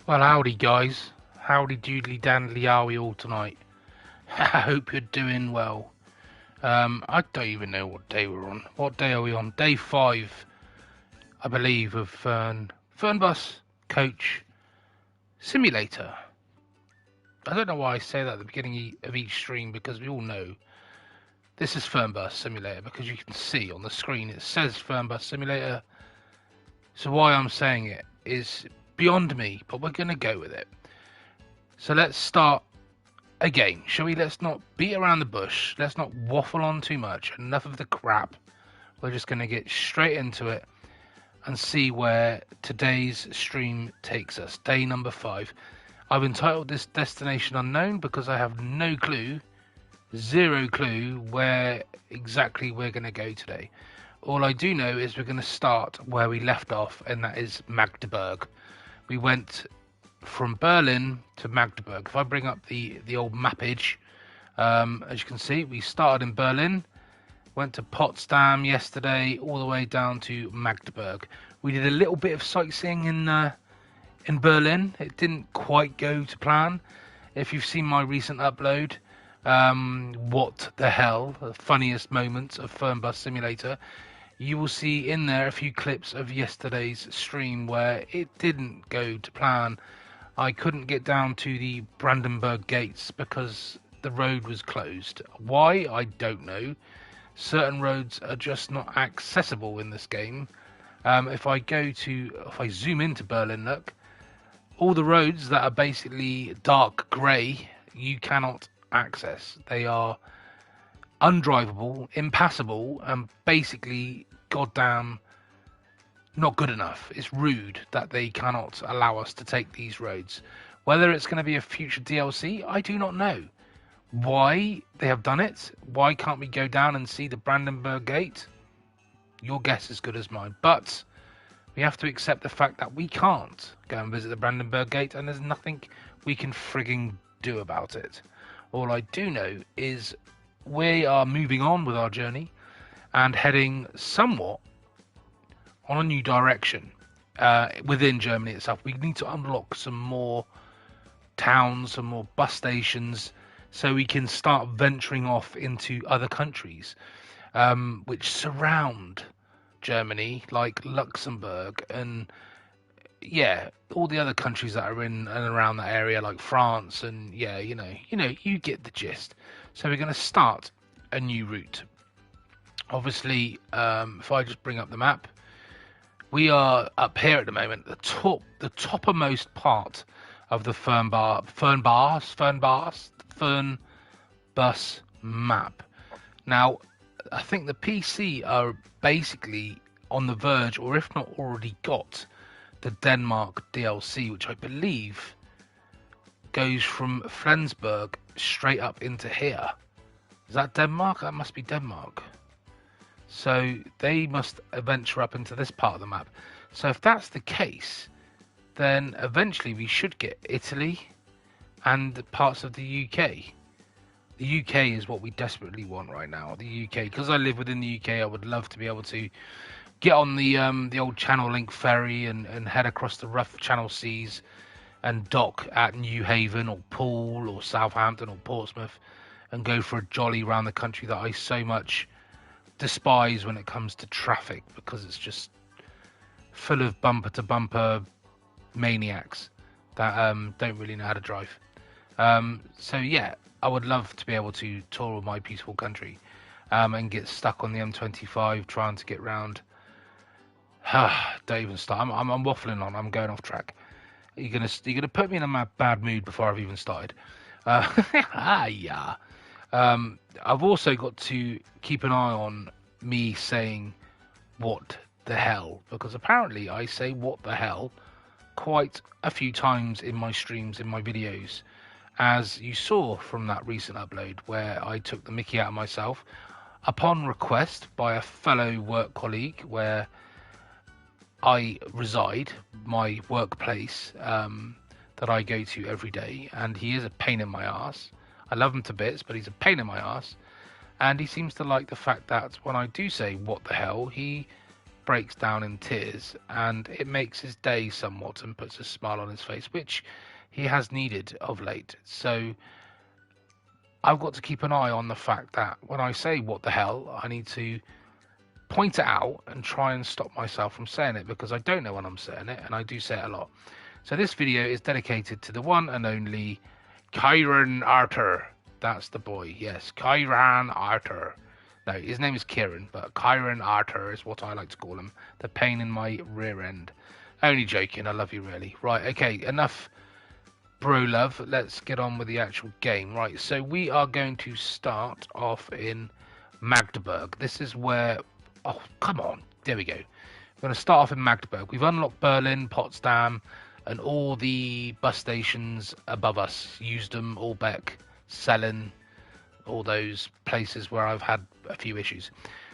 Well, howdy, guys. Howdy, doodly dandly, are we all tonight? I hope you're doing well. I don't even know what day we're on. What day are we on? Day 5, I believe, of Fernbus Coach Simulator. I don't know why I say that at the beginning of each stream, because we all know this is Fernbus Simulator, because you can see on the screen it says Fernbus Simulator. So why I'm saying it is beyond me, but we're going to go with it. So let's start a game, shall we? Let's not beat around the bush. Let's not waffle on too much. Enough of the crap. We're just going to get straight into it and see where today's stream takes us. Day number 5. I've entitled this Destination Unknown because I have no clue, zero clue where exactly we're going to go today. All I do know is we're going to start where we left off, and that is Magdeburg. We went from Berlin to Magdeburg. If I bring up the old mappage, as you can see, we started in Berlin, went to Potsdam yesterday, all the way down to Magdeburg. We did a little bit of sightseeing in Berlin. It didn't quite go to plan. If you've seen my recent upload, what the hell, the funniest moments of Fernbus Simulator, you will see in there a few clips of yesterday's stream where it didn't go to plan. I couldn't get down to the Brandenburg gates because the road was closed. Why? I don't know. Certain roads are just not accessible in this game. If I zoom into Berlin, look, all the roads that are basically dark grey, you cannot access. They are undrivable, impassable, and basically goddamn not good enough. It's rude that they cannot allow us to take these roads. Whether it's going to be a future DLC, I do not know. Why they have done it? Why can't we go down and see the Brandenburg Gate? Your guess is as good as mine. But we have to accept the fact that we can't go and visit the Brandenburg Gate, and there's nothing we can frigging do about it. All I do know is we are moving on with our journey and heading somewhat on a new direction within Germany itself. We need to unlock some more towns, some more bus stations, so we can start venturing off into other countries which surround Germany, like Luxembourg and all the other countries that are in and around that area, like France, and you get the gist. So we're going to start a new route. Obviously, if I just bring up the map, we are up here at the moment, the toppermost part of the Fernbus map. Now, I think the PC are basically on the verge, or if not already got, the Denmark DLC, which I believe goes from Flensburg straight up into here. Is that Denmark? That must be Denmark. So they must venture up into this part of the map. So if that's the case, then eventually we should get Italy and parts of the UK. The UK is what we desperately want right now. The UK, because I live within the UK, I would love to be able to get on the old Channel Link ferry and head across the rough Channel Seas and dock at New Haven or Poole or Southampton or Portsmouth and go for a jolly around the country that I so much despise when it comes to traffic, because it's just full of bumper to bumper maniacs that don't really know how to drive. So yeah, I would love to be able to tour my beautiful country and get stuck on the M25 trying to get round. Don't even start. I'm waffling on. I'm going off track. You're gonna put me in a bad mood before I've even started. Yeah. I've also got to keep an eye on me saying what the hell, because apparently I say what the hell quite a few times in my streams, in my videos, as you saw from that recent upload where I took the mickey out of myself upon request by a fellow work colleague where I reside, my workplace that I go to every day, and he is a pain in my ass. I love him to bits, but he's a pain in my ass. And he seems to like the fact that when I do say what the hell, he breaks down in tears, and it makes his day somewhat and puts a smile on his face, which he has needed of late. So I've got to keep an eye on the fact that when I say what the hell, I need to point it out and try and stop myself from saying it, because I don't know when I'm saying it, and I do say it a lot. So this video is dedicated to the one and only Kieran Arthur. That's the boy, yes, Kieran Arthur. No, his name is Kieran, but Kieran Arthur is what I like to call him. The pain in my rear end. Only joking, I love you really. Right, okay, enough bro love. Let's get on with the actual game. Right, so we are going to start off in Magdeburg. This is where... Oh, come on. There we go. We're going to start off in Magdeburg. We've unlocked Berlin, Potsdam, and all the bus stations above us. Usedom, Orbeck, Cellen, all those places where I've had a few issues.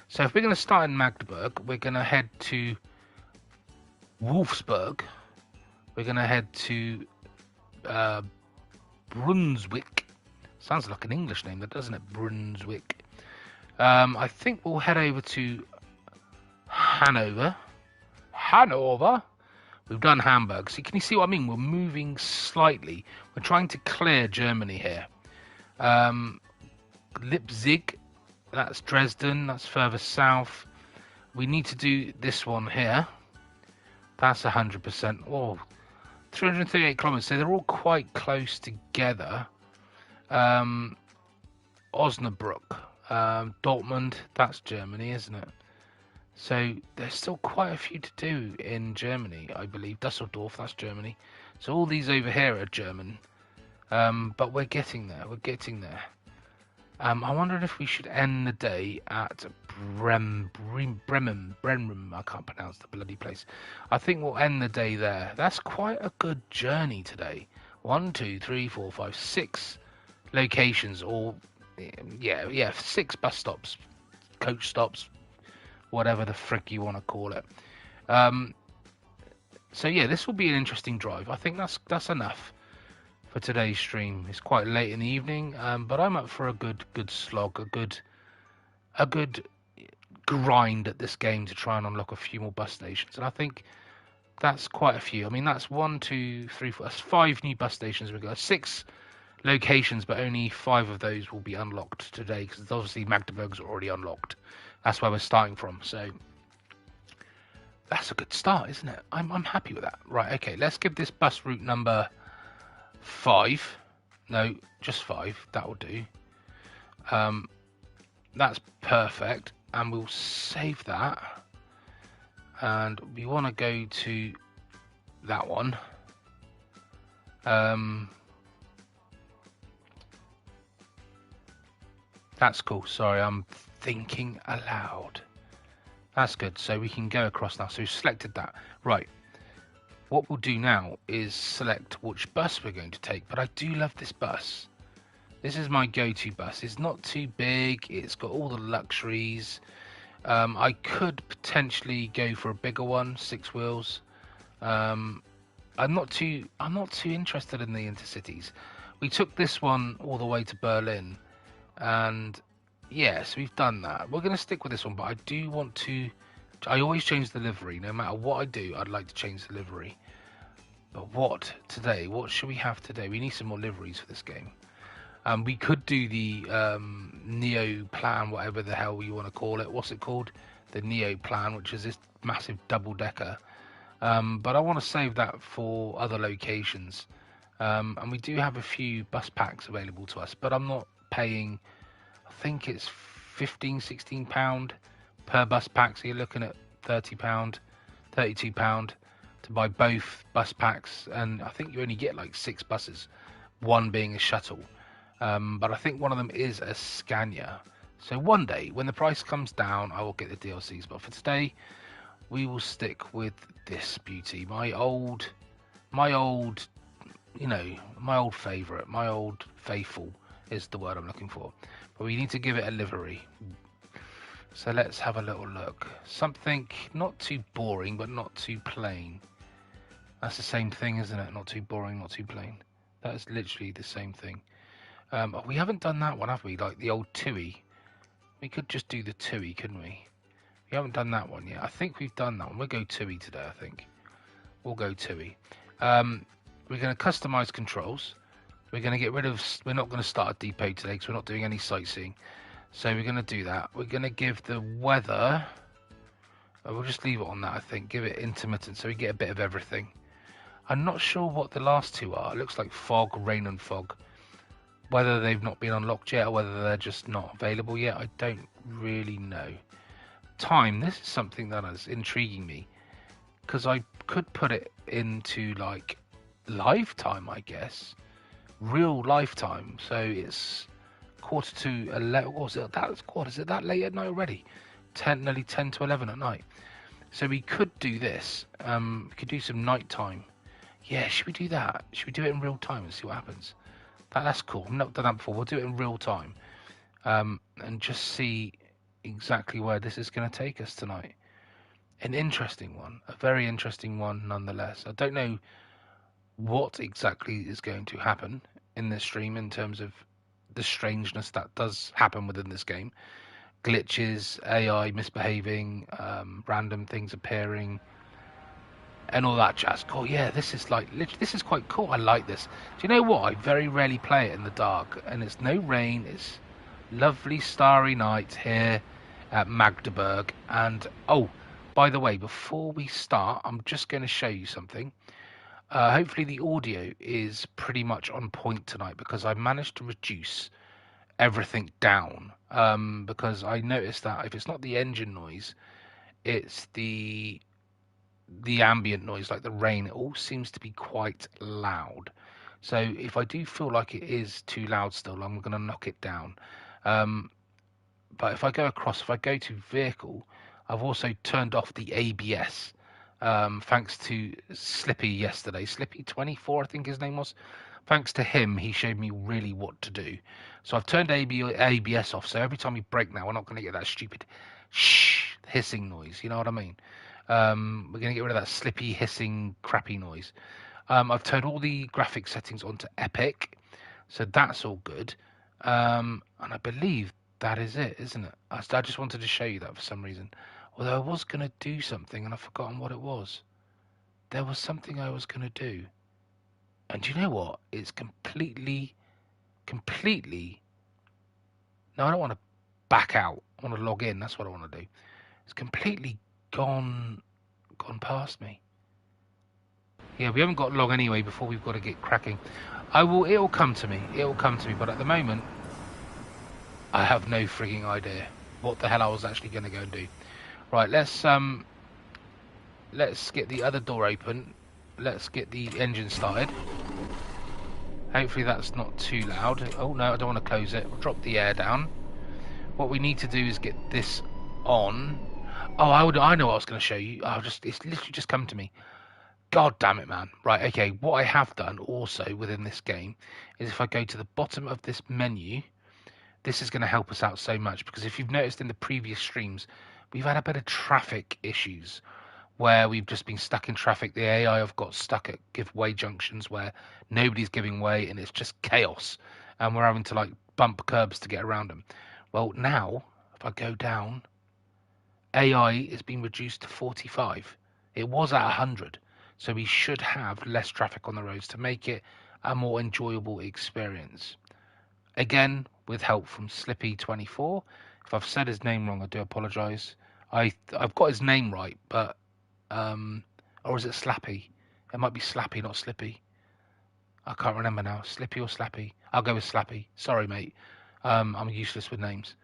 So if we're going to start in Magdeburg, we're going to head to Wolfsburg. We're going to head to Brunswick. Sounds like an English name, doesn't it? Brunswick. I think we'll head over to Hanover. We've done Hamburg. See, can you see what I mean? We're moving slightly. We're trying to clear Germany here. Leipzig, that's Dresden, that's further south. We need to do this one here. That's 100%. Oh, 338 kilometers. So they're all quite close together. Osnabrück, Dortmund, that's Germany, isn't it? So there's still quite a few to do in Germany, I believe. Dusseldorf, that's Germany. So all these over here are German. But we're getting there. I wondered if we should end the day at Bremen. I can't pronounce the bloody place. I think we'll end the day there. That's quite a good journey today. 1, 2, 3, 4, 5, 6 locations, or yeah, 6 bus stops, coach stops, whatever the frick you want to call it. So yeah, this will be an interesting drive. I think that's enough for today's stream. It's quite late in the evening, but I'm up for a good slog, a good grind at this game to try and unlock a few more bus stations. And I think that's quite a few. I mean, that's 1, 2, 3, 4. That's 5 new bus stations. We've got 6 locations, but only 5 of those will be unlocked today, because obviously Magdeburg's already unlocked. That's where we're starting from. So that's a good start, isn't it? I'm happy with that. Right, okay, let's give this bus route number 5. No, just 5. That will do. That's perfect, and we'll save that. And we want to go to that one. That's cool. Sorry, I'm thinking aloud. That's good. So we can go across now. So we've selected that. Right. What we'll do now is select which bus we're going to take. But I do love this bus. This is my go-to bus. It's not too big. It's got all the luxuries. I could potentially go for a bigger one, 6 wheels. I'm not too interested in the intercities. We took this one all the way to Berlin, and yes, we've done that. We're going to stick with this one, but I do want to. I always change the livery. No matter what I do, I'd like to change the livery. But what today? What should we have today? We need some more liveries for this game. We could do the Neo plan, whatever the hell you want to call it. What's it called? The Neo plan, which is this massive double-decker. But I want to save that for other locations. And we do have a few bus packs available to us, but I'm not paying, I think it's £15-16 per bus pack. So you're looking at £30, £32 to buy both bus packs. And I think you only get like 6 buses, one being a shuttle. But I think one of them is a Scania. So one day, when the price comes down, I will get the DLCs. But for today, we will stick with this beauty. My old, you know, my old favourite, my old faithful is the word I'm looking for. But we need to give it a livery. So let's have a little look. Something not too boring, but not too plain. That's the same thing, isn't it? Not too boring, not too plain. That is literally the same thing. We haven't done that one, have we? Like the old TUI. We could just do the TUI, couldn't we? We We haven't done that one yet. I think we've done that one. We'll go TUI today, I think. We'll go TUI. We're going to customize controls. We're going to get rid of... We're not going to start a depot today because we're not doing any sightseeing. So we're going to do that. We're going to give the weather... We'll just leave it on that, I think. Give it intermittent so we get a bit of everything. I'm not sure what the last two are. It looks like fog, rain and fog. Whether they've not been unlocked yet or whether they're just not available yet, I don't really know. Time, this is something that is intriguing me. Because I could put it into, like, lifetime, I guess. Real lifetime. So it's 11:45. What was it? Is it that late at night already? Nearly 10 to 11 at night. So we could do this. We could do some nighttime. Yeah, should we do that? Should we do it in real time and see what happens? That's cool. I've not done that before. We'll do it in real time. And just see exactly where this is going to take us tonight. An interesting one. A very interesting one nonetheless. I don't know what exactly is going to happen in this stream in terms of the strangeness that does happen within this game. Glitches, AI misbehaving, random things appearing, and all that jazz. Cool, yeah, this is quite cool. I like this. Do you know what? I very rarely play it in the dark, and it's no rain. It's lovely starry night here at Magdeburg. And oh, by the way, before we start, I'm just going to show you something. Hopefully the audio is pretty much on point tonight because I managed to reduce everything down, because I noticed that if it's not the engine noise, it's the ambient noise, like the rain. It all seems to be quite loud. So if I do feel like it is too loud still, I'm going to knock it down. But if I go to vehicle, I've also turned off the ABS, thanks to Slippy yesterday. Slippy24, I think his name was. Thanks to him, he showed me really what to do. So I've turned ABS off, so every time we brake now, we're not going to get that stupid hissing noise, you know what I mean? We're going to get rid of that slippy, hissing, crappy noise. I've turned all the graphic settings onto Epic, so that's all good. And I believe that is it, isn't it? I just wanted to show you that for some reason. Although I was going to do something, and I've forgotten what it was. There was something I was going to do. And do you know what? It's completely... No, I don't want to back out. I want to log in. That's what I want to do. It's completely gone past me. Yeah, we haven't got log anyway before we've got to get cracking. It'll come to me. But at the moment, I have no frigging idea what the hell I was actually going to go and do. Right, let's get the other door open. Let's get the engine started. Hopefully that's not too loud. Oh no, I don't want to close it. We'll drop the air down. What we need to do is get this on. Oh, I know what I was going to show you. It's literally just come to me. God damn it, man. Right, okay. What I have done also within this game is if I go to the bottom of this menu, this is going to help us out so much, because if you've noticed in the previous streams, we've had a bit of traffic issues where we've just been stuck in traffic. The AI have got stuck at giveaway junctions where nobody's giving way and it's just chaos, and we're having to like bump curbs to get around them. Well, now if I go down, AI is being reduced to 45. It was at 100, so we should have less traffic on the roads to make it a more enjoyable experience. Again, with help from Slippy24. If I've said his name wrong, I do apologise. I've got his name right, but or is it Slappy? It might be Slappy, not Slippy. I can't remember now. Slippy or Slappy? I'll go with Slappy. Sorry, mate. I'm useless with names.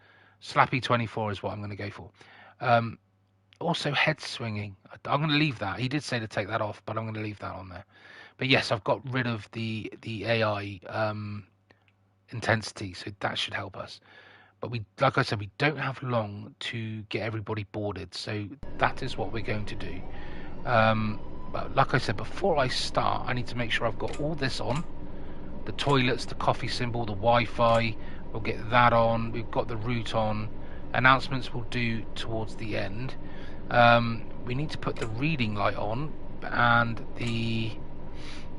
Slappy24 is what I'm going to go for. Also, head swinging. I'm going to leave that. He did say to take that off, but I'm going to leave that on there. But yes, I've got rid of the AI intensity, so that should help us. But like I said, we don't have long to get everybody boarded, so that is what we're going to do. But like I said, before I start, I need to make sure I've got all this on. The toilets, the coffee symbol, the Wi-Fi, we'll get that on. We've got the route on. Announcements we'll do towards the end. We need to put the reading light on and the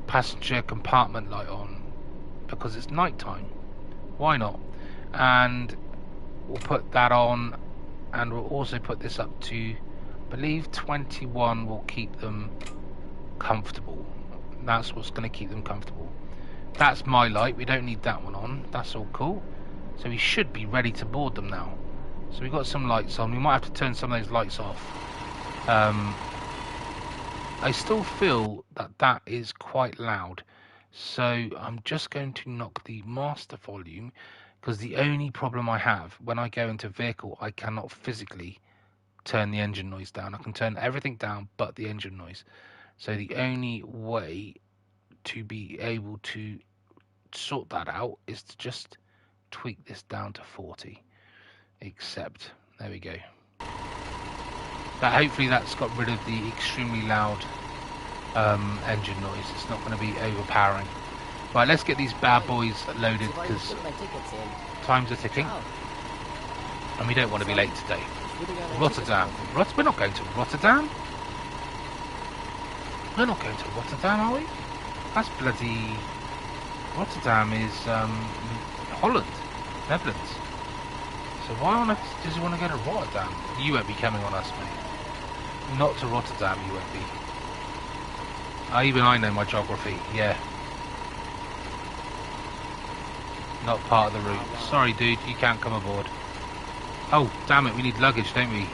passenger compartment light on because it's night time. Why not? And we'll put that on and we'll also put this up to, I believe 21 will keep them comfortable. That's what's going to keep them comfortable. That's my light, we don't need that one on. That's all cool. So we should be ready to board them now. So we've got some lights on. We might have to turn some of those lights off. I still feel that that is quite loud. So I'm just going to knock the master volume, because the only problem I have when I go into vehicle, I cannot physically turn the engine noise down. I can turn everything down but the engine noise. So the only way to be able to sort that out is to just tweak this down to 40. Except, there we go. That hopefully that's got rid of the extremely loud engine noise. It's not going to be overpowering. Right, let's get these bad boys loaded because times are ticking and we don't want to be late today. Rotterdam. We're not going to Rotterdam. We're not going to Rotterdam, are we? That's bloody... Rotterdam is Holland, Netherlands. So why on earth does he want to go to Rotterdam? You won't be coming on us, mate. Not to Rotterdam, you won't be. Even I know my geography, yeah. Not part of the route. Sorry, dude, you can't come aboard. Oh, damn it, we need luggage, don't we?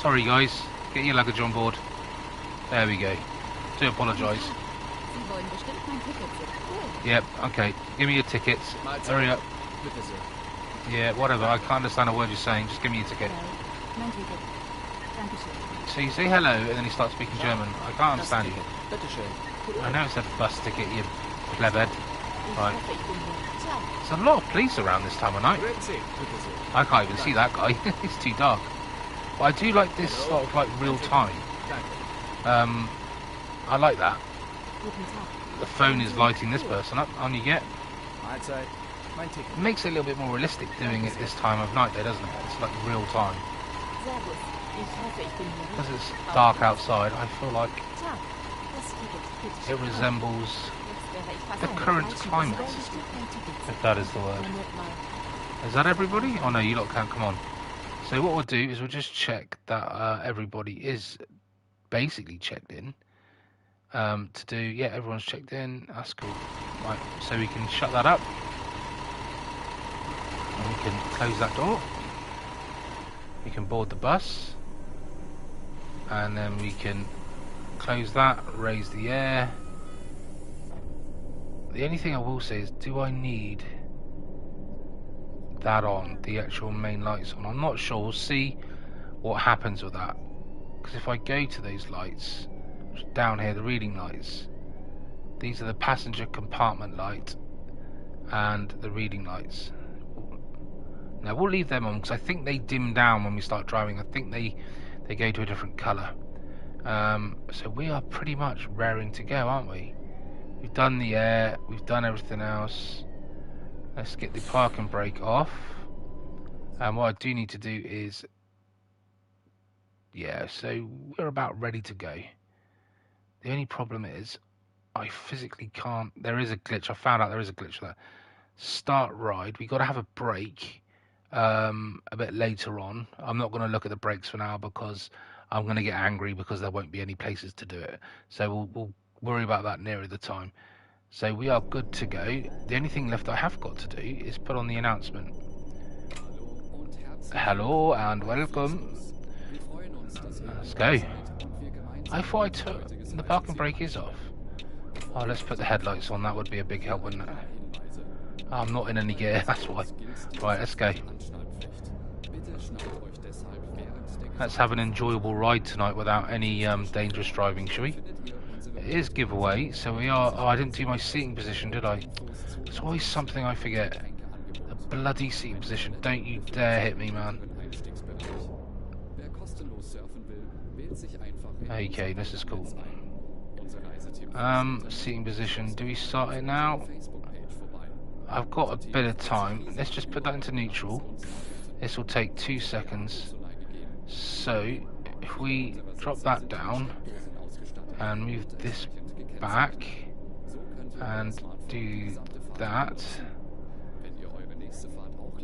Sorry, guys. Get your luggage on board. There we go. Do apologise. Yep, okay. Give me your tickets. Hurry up. Yeah, whatever. I can't understand a word you're saying. Just give me your ticket. So you say hello, and then he starts speaking German. I can't understand you. I know it's a bus ticket, you plebhead. Right. There's a lot of police around this time of night. I can't even see that guy. It's too dark. But I do like this sort of like real time. I like that. The phone is lighting this person up. On you get. It makes it a little bit more realistic doing it this time of night, though, doesn't it? It's like real time. Because it's dark outside, I feel like it resembles the current climate, if that is the word. Is that everybody? Oh no, you lot can't come on. So what we'll do is we'll just check that everybody is basically checked in. To do, yeah, everyone's checked in. That's cool. Right, so we can shut that up. And we can close that door. We can board the bus. And then we can close that, raise the air. The only thing I will say is, do I need that on, the actual main lights on? I'm not sure. We'll see what happens with that. Because if I go to those lights, down here, the reading lights, these are the passenger compartment light and the reading lights. Now we'll leave them on because I think they dim down when we start driving. I think they go to a different colour. So we are pretty much raring to go, aren't we? We've done the air, we've done everything else. Let's get the parking brake off. And what I do need to do is, yeah, so we're about ready to go. The only problem is I physically can't. There is a glitch. I found out there is a glitch there. Start ride. We got to have a break a bit later on. I'm not going to look at the brakes for now because I'm going to get angry because there won't be any places to do it. So we'll worry about that nearer the time. So we are good to go. The only thing left I have got to do is put on the announcement. Hello and welcome. Let's go. I thought I took... The parking brake is off. Oh, let's put the headlights on. That would be a big help, wouldn't it? Oh, I'm not in any gear, that's why. Right, let's go. Let's have an enjoyable ride tonight without any dangerous driving, shall we? It is giveaway, so we are... Oh, I didn't do my seating position, did I? It's always something I forget. The bloody seating position. Don't you dare hit me, man. Okay, this is cool. Seating position. Do we start it now? I've got a bit of time. Let's just put that into neutral. This will take 2 seconds. So, if we drop that down and move this back and do that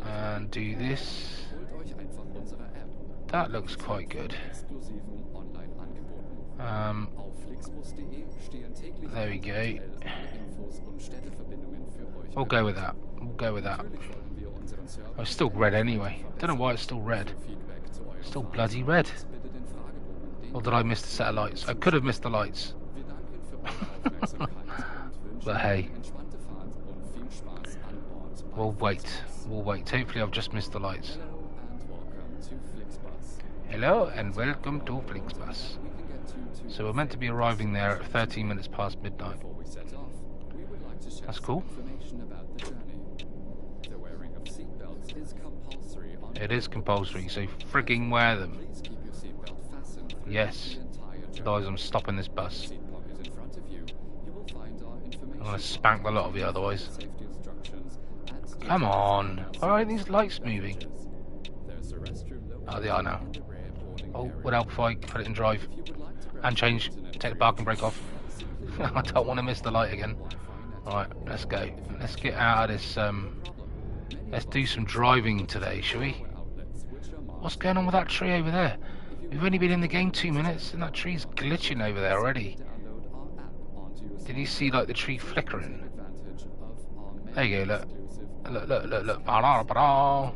and do this That looks quite good. There we go. We'll go with that. We'll go with that. Oh, it's still red anyway. Don't know why it's still red. Still bloody red. Or did I miss the set of lights? I could have missed the lights. But hey. We'll wait. We'll wait. Hopefully I've just missed the lights. Hello and welcome to Flixbus. So we're meant to be arriving there at 13 minutes past midnight. That's cool. It is compulsory, so frigging wear them. Yes. Otherwise I'm stopping this bus. I'm going to spank the lot of you otherwise. Come on. Why aren't these lights moving? Oh, they are now. Oh, would help if I put it in drive. And change. Take the parking brake off. I don't want to miss the light again. Alright, let's go. Let's get out of this. Let's do some driving today, shall we? What's going on with that tree over there? We've only been in the game 2 minutes and that tree's glitching over there already. Did you see like the tree flickering? There you go, look. Look. Ba-da-ba-da.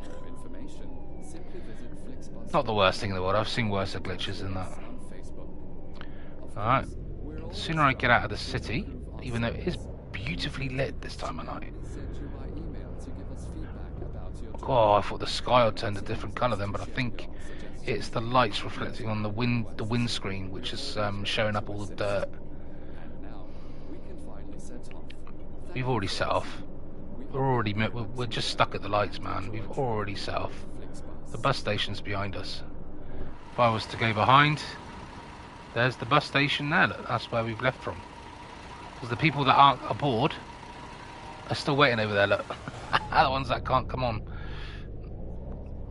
Not the worst thing in the world. I've seen worse glitches than that. Alright. The sooner I get out of the city, even though it is beautifully lit this time of night. Oh, I thought the sky had turned a different colour then, but I think it's the lights reflecting on the windscreen, which is showing up all the dirt. We've already set off. We're just stuck at the lights, man. We've already set off. The bus station's behind us. If I was to go behind, there's the bus station there. Look, that's where we've left from. Because the people that aren't aboard are still waiting over there. Look, the ones that can't come on.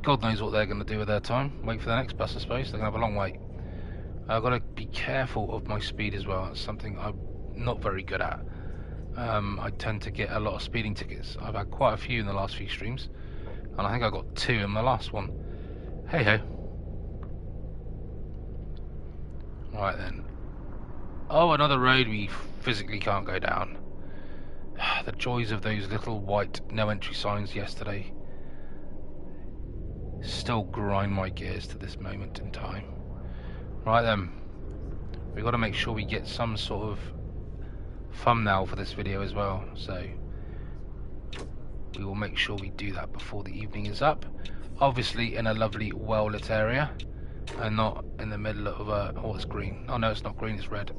God knows what they're going to do with their time. Wait for the next bus, I suppose. They're going to have a long wait. I've got to be careful of my speed as well. It's something I'm not very good at. I tend to get a lot of speeding tickets. I've had quite a few in the last few streams, and I think I got 2 in the last one. Hey ho. Right then. Oh, another road we physically can't go down. The joys of those little white no entry signs yesterday still grind my gears to this moment in time. Right then, we've got to make sure we get some sort of thumbnail for this video as well, so we will make sure we do that before the evening is up, obviously in a lovely well lit area and not in the middle of a oh, it's green. Oh no, it's not green, it's red.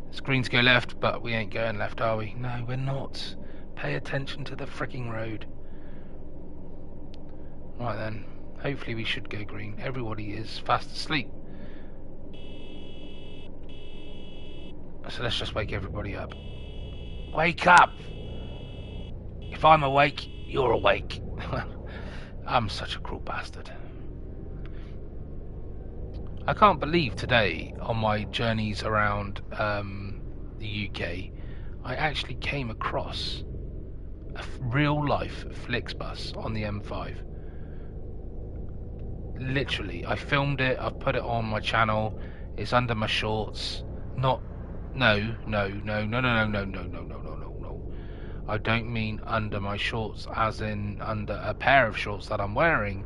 It's green to go left, but we ain't going left, are we? No, we're not. Pay attention to the freaking road. Right then, hopefully we should go green. Everybody is fast asleep, so let's just wake everybody up. Wake up! If I'm awake, you're awake. I'm such a cruel bastard. I can't believe today, on my journeys around the UK, I actually came across a real-life Flixbus on the M5. Literally, I filmed it, I've put it on my channel, it's under my shorts. No. I don't mean under my shorts as in under a pair of shorts that I'm wearing.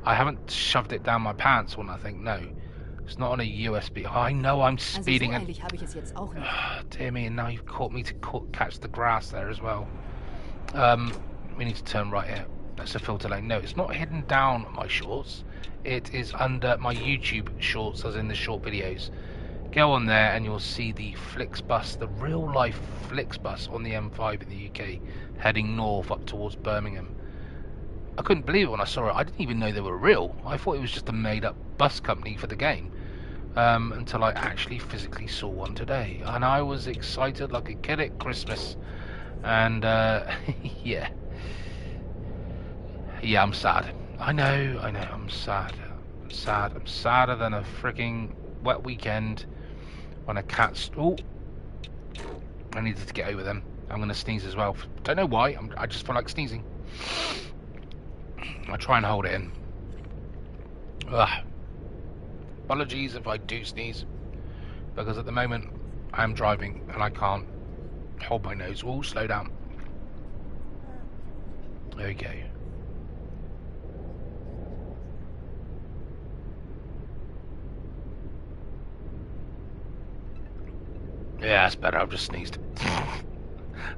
I haven't shoved it down my pants or nothing, no. It's not on a USB. I know I'm speeding. Dear me, and now you've caught me to catch the grass there as well. We need to turn right here. That's a filter lane. No, it's not hidden down my shorts. It is under my YouTube shorts, as in the short videos. Go on there and you'll see the Flixbus, the real life Flixbus on the M5 in the UK, heading north up towards Birmingham. I couldn't believe it when I saw it. I didn't even know they were real. I thought it was just a made up bus company for the game, until I actually physically saw one today. And I was excited like a kid at Christmas. And yeah, I'm sad. I know, I'm sad. I'm sadder than a freaking wet weekend when a cat's... Oh, I needed to get over them. I'm going to sneeze as well. Don't know why, I just feel like sneezing. I try and hold it in. Ugh. Apologies if I do sneeze, because at the moment I'm driving and I can't hold my nose. Oh, slow down. There we go. Yeah, that's better. I've just sneezed.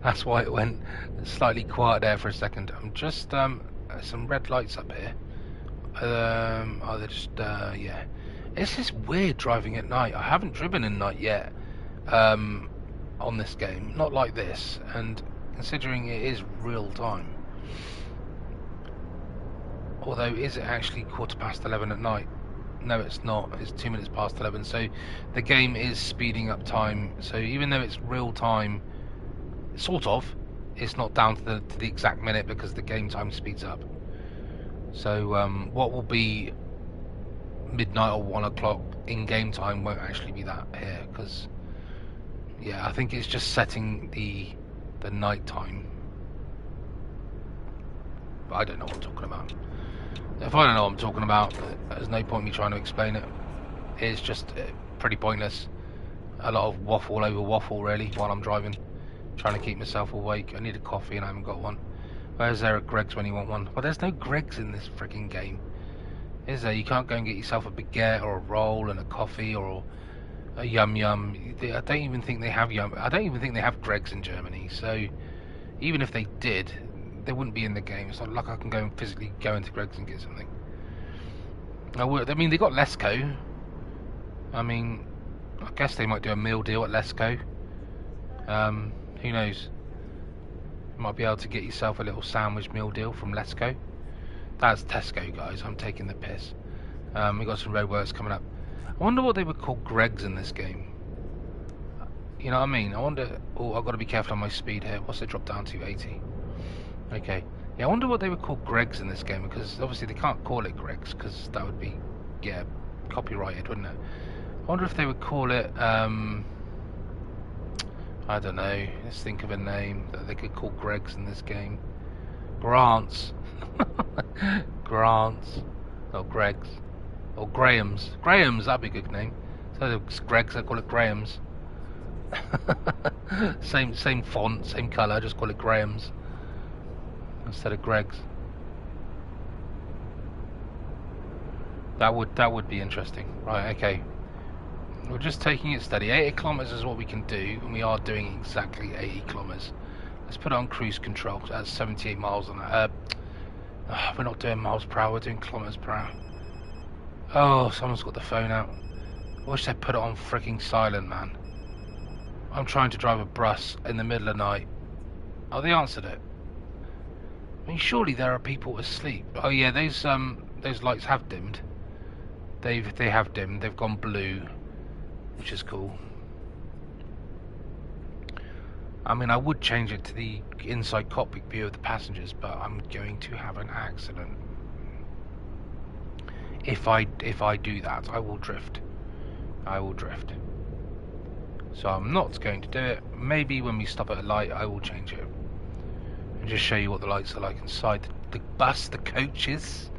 That's why it went slightly quiet there for a second. I'm just some red lights up here. Oh, they're just yeah. It's just weird driving at night. I haven't driven at night yet on this game, not like this. And considering it is real time, although is it actually 11:15 at night? No, it's not. It's 2 minutes past 11. So the game is speeding up time. So even though it's real time, sort of, it's not down to the exact minute because the game time speeds up. So what will be midnight or 1 o'clock in game time won't actually be that here, because yeah, I think it's just setting the night time. But I don't know what I'm talking about. If I don't know what I'm talking about, there's no point in me trying to explain it. It's just pretty pointless. A lot of waffle over waffle, really, while I'm driving, trying to keep myself awake. I need a coffee and I haven't got one. Where's there a Greggs when you want one? Well, there's no Greggs in this freaking game, is there? You can't go and get yourself a baguette or a roll and a coffee or a yum yum. I don't even think they have yum. I don't even think they have Greggs in Germany. So even if they did, they wouldn't be in the game. It's not like I can go and physically go into Greggs and get something. I mean, they got Lesco. I mean, I guess they might do a meal deal at Lesco. Who knows? You might be able to get yourself a little sandwich meal deal from Lesco. That's Tesco, guys. I'm taking the piss. We got some roadworks coming up. I wonder what they would call Greggs in this game. You know what I mean? I wonder. Oh, I've got to be careful on my speed here. What's it drop down to? 80. Okay. Yeah, I wonder what they would call Greggs in this game, because obviously they can't call it Greggs because that would be, yeah, copyrighted, wouldn't it? I wonder if they would call it. I don't know. Let's think of a name that they could call Greggs in this game. Grants. Grants. Or Greggs. Or Graham's. Graham's, that'd be a good name. So it's Greggs, I call it Graham's. same font, same colour, just call it Graham's instead of Greggs. That would be interesting. Right, okay. We're just taking it steady. 80 kilometers is what we can do, and we are doing exactly 80 kilometers. Let's put it on cruise control. That's 78 miles an hour. We're not doing miles per hour, we're doing kilometers per hour. Oh, someone's got the phone out. I wish they'd put it on freaking silent, man. I'm trying to drive a bus in the middle of the night. Oh, they answered it. I mean, surely there are people asleep. Oh yeah, those lights have dimmed. They have dimmed. They've gone blue, which is cool. I mean, I would change it to the inside cockpit view of the passengers, but I'm going to have an accident. If I do that, I will drift. I will drift. So I'm not going to do it. Maybe when we stop at a light, I will change it and just show you what the lights are like inside the bus, the coaches.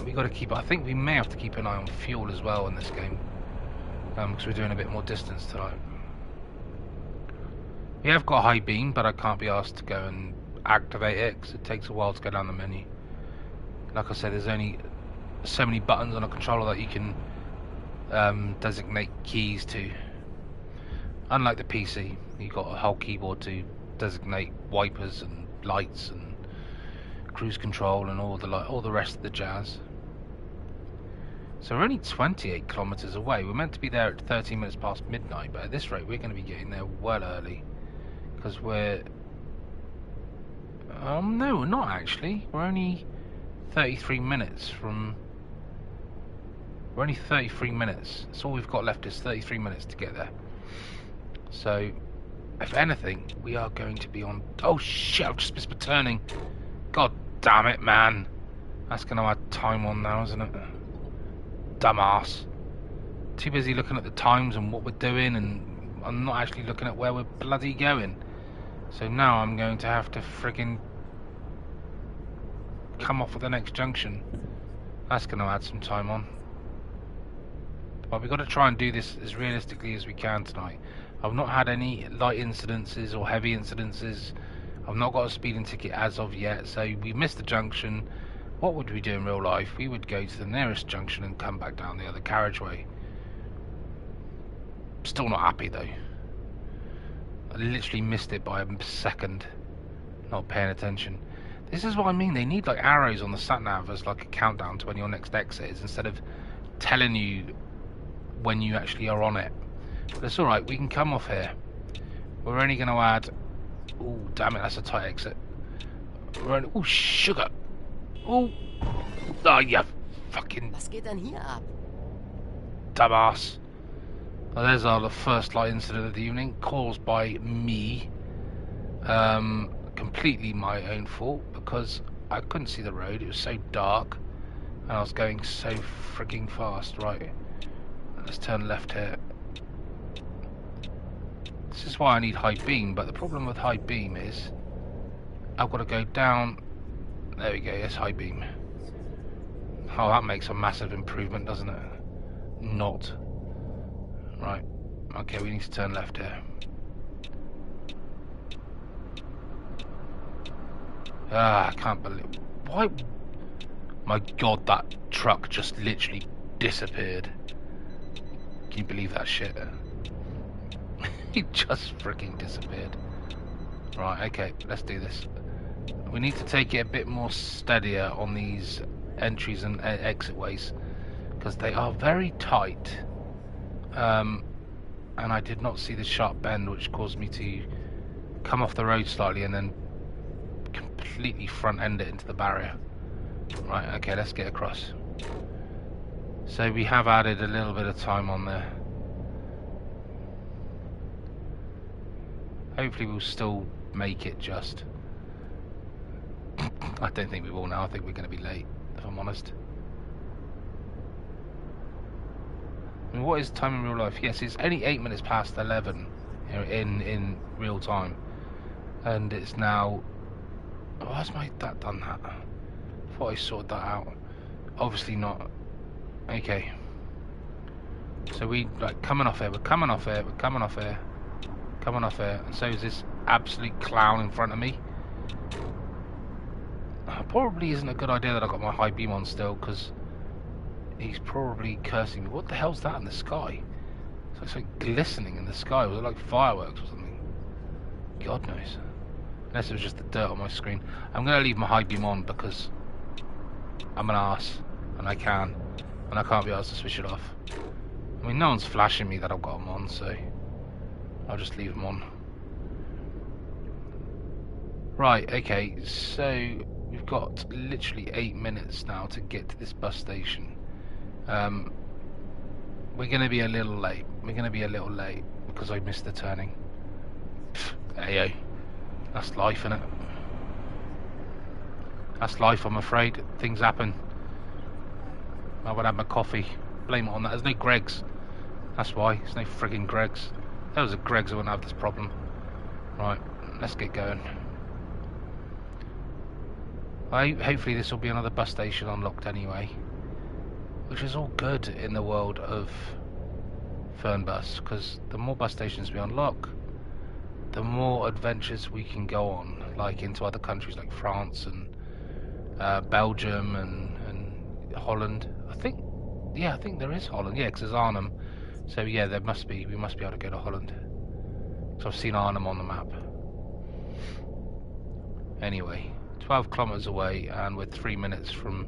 We got to keep. I think we may have to keep an eye on fuel as well in this game, because we're doing a bit more distance tonight. We have got high beam, but I can't be asked to go and activate it because it takes a while to go down the menu. Like I said, there's only so many buttons on a controller that you can designate keys to. Unlike the PC, you've got a whole keyboard to designate wipers and lights and cruise control and all the rest of the jazz. So we're only 28 kilometers away. We're meant to be there at 13 minutes past midnight, but at this rate we're going to be getting there well early, because we're no, we're not actually. We're only 33 minutes from. We're only 33 minutes. That's all we've got left is 33 minutes to get there. So, if anything, we are going to be on. Oh shit! I've just missed my turning. God damn it, man! That's going to add time on now, isn't it? Dumbass. Too busy looking at the times and what we're doing, and I'm not actually looking at where we're bloody going. So now I'm going to have to friggin' come off at the next junction That's going to add some time on. But we've got to try and do this as realistically as we can tonight. I've not had any light incidences or heavy incidences. I've not got a speeding ticket as of yet, so we missed the junction. What would we do in real life? We would go to the nearest junction and come back down the other carriageway. Still not happy though. I literally missed it by a second, not paying attention. This is what I mean, they need like arrows on the sat-nav as like a countdown to when your next exit is, instead of telling you when you actually are on it. But it's alright, we can come off here. We're only going to add... Oh, damn it, that's a tight exit. Oh, sugar! Oh! Oh, you fucking... Was geht denn hier ab? Dumbass. Well, there's the first light incident of the evening, caused by me. Completely my own fault, because I couldn't see the road, it was so dark, and I was going so frigging fast. Right, let's turn left here. This is why I need high beam, but the problem with high beam is I've got to go down. There we go, yes, high beam. Oh, that makes a massive improvement, doesn't it? Not. Right, okay, we need to turn left here. Ah, I can't believe... Why? My god, that truck just literally disappeared. Can you believe that shit? He just freaking disappeared. Right, okay, let's do this. We need to take it a bit more steadier on these entries and exit ways, because they are very tight. And I did not see the sharp bend, which caused me to come off the road slightly and then completely front end it into the barrier. Right, okay, let's get across. So we have added a little bit of time on there. Hopefully we'll still make it just. I don't think we will now. I think we're going to be late, if I'm honest. I mean, what is time in real life? Yes, it's only 8 minutes past 11 in real time, and it's now... Oh, has my dad done that? I thought I sorted that out. Obviously not. Okay. So we like coming off here. We're coming off here. We're coming off here. Coming off here. And so is this absolute clown in front of me. Probably isn't a good idea that I got my high beam on still, because he's probably cursing me. What the hell's that in the sky? It's like glistening in the sky. Was it like fireworks or something? God knows. Unless it was just the dirt on my screen. I'm going to leave my high beam on because I'm an arse and I can, and I can't be asked to switch it off. I mean, no one's flashing me that I've got them on, so I'll just leave them on. Right, okay, so we've got literally 8 minutes now to get to this bus station. We're going to be a little late. We're going to be a little late because I missed the turning. Ayo. That's life, innit? That's life, I'm afraid. Things happen. I would have my coffee. Blame it on that. There's no Greg's. That's why. There's no frigging Greg's. If there was a Greg's, I wouldn't have this problem. Right, let's get going. Hopefully this will be another bus station unlocked anyway. Which is all good in the world of Fernbus, because the more bus stations we unlock, the more adventures we can go on, like into other countries like France and Belgium and Holland. I think there is Holland. Yeah, because there's Arnhem. So yeah, we must be able to go to Holland. So I've seen Arnhem on the map. Anyway, 12 kilometers away, and we're 3 minutes from.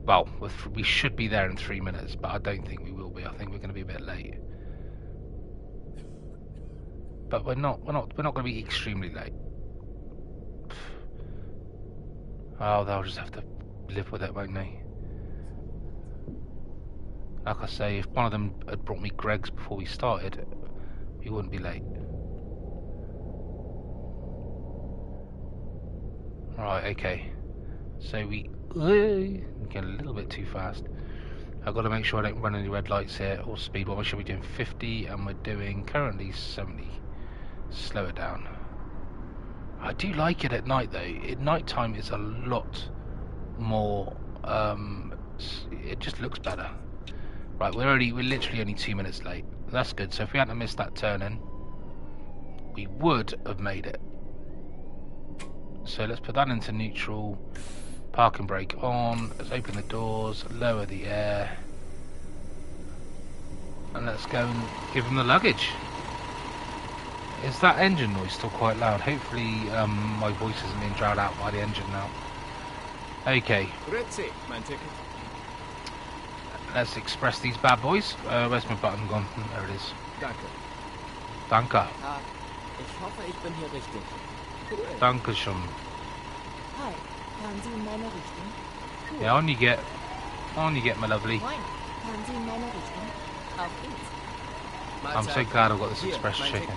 Well, we should be there in 3 minutes, but I don't think we will be. I think we're going to be a bit late. But we're not going to be extremely late. Oh, they'll just have to live with it, won't they? Like I say, if one of them had brought me Greg's before we started, we wouldn't be late. Right, okay. So we get a little bit too fast. I've got to make sure I don't run any red lights here or speed. What should we be doing? 50, and we're doing currently 70. Slow it down. I do like it at night though. At night time it's a lot more It just looks better. Right, we're literally only 2 minutes late. That's good. So if we hadn't missed that turn in, we would have made it. So let's put that into neutral. Parking brake on. Let's open the doors. Lower the air. And let's go and give them the luggage. Is that engine noise still quite loud? Hopefully my voice isn't being drowned out by the engine now. Okay. Let's express these bad boys. Where's my button gone? There it is. Danke. Ich hoffe, ich bin hier richtig. Cool. Danke schon. Hi, fahren Sie in meine Richtung? Cool. Yeah, on you get, my lovely. Moin, fahren Sie in meine Richtung? Auf geht's. I'm so glad I've got this express chicken.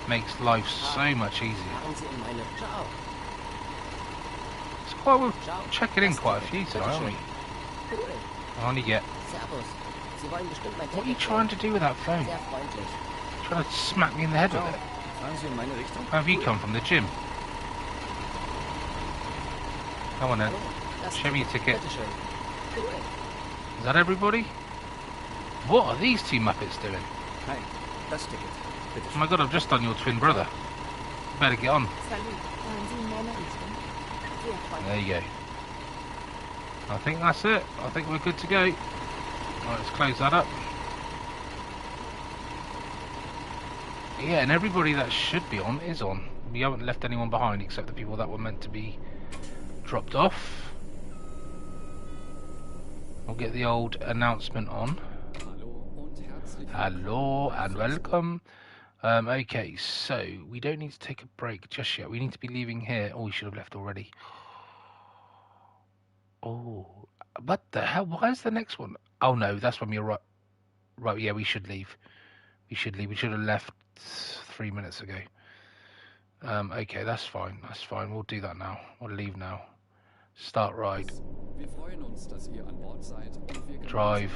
Makes life so much easier. Fahren Sie in meine... Ciao. It's quite, we're checking in quite a few today, aren't we? Cool. On you get. Servus. Sie wollen bestimmt mein What are you trying to do with that phone? Sehr freundlich. Trying to smack me in the head with it. Fahren Sie in meine Richtung? How have you come from the gym? Come on then. Show me your ticket. Cool. Is that everybody? What are these two Muppets doing? Hi, das Ticket. Bitte Oh my god, I've just done your twin brother. Better get on. Salut. Fahren Sie in meine Richtung? Sehr freundlich. There you go. I think that's it. I think we're good to go. Right, let's close that up. Yeah, and everybody that should be on is on. We haven't left anyone behind except the people that were meant to be dropped off. We'll get the old announcement on. Hello and welcome. Okay, so we don't need to take a break just yet. We need to be leaving here. Oh, we should have left already. Oh, what the hell? Why is the next one? Oh no, that's when we're right. Right, yeah, we should leave. We should leave. We should have left 3 minutes ago. Okay, that's fine. That's fine. We'll do that now. We'll leave now. Start ride. Drive.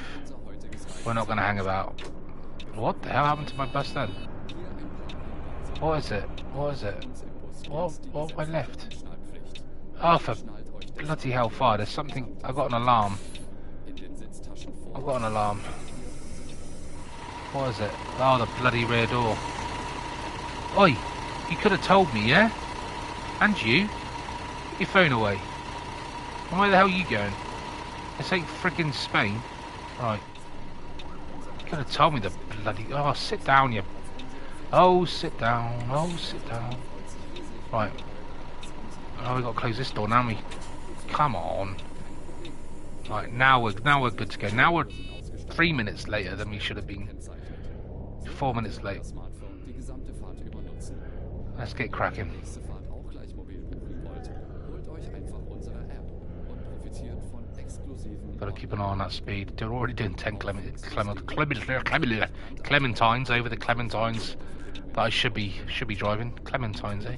We're not going to hang about. What the hell happened to my bus then? What is it? What is it? What have I left? Oh, for bloody hellfire. There's something. I got an alarm. I got an alarm. What is it? Oh, the bloody rear door. Oi, you could have told me, yeah? And you? Put your phone away. Where the hell are you going? This ain't frickin' Spain. Right. You could have told me the bloody... Oh, sit down, you... Oh, sit down. Oh, sit down. Right. Oh, we've got to close this door now, haven't we? Come on. Right, now we're good to go. Now we're 3 minutes later than we should have been. 4 minutes late. Let's get cracking. Got to keep an eye on that speed. They're already doing 10 clementines over the clementines that I should be driving. Clementines, eh?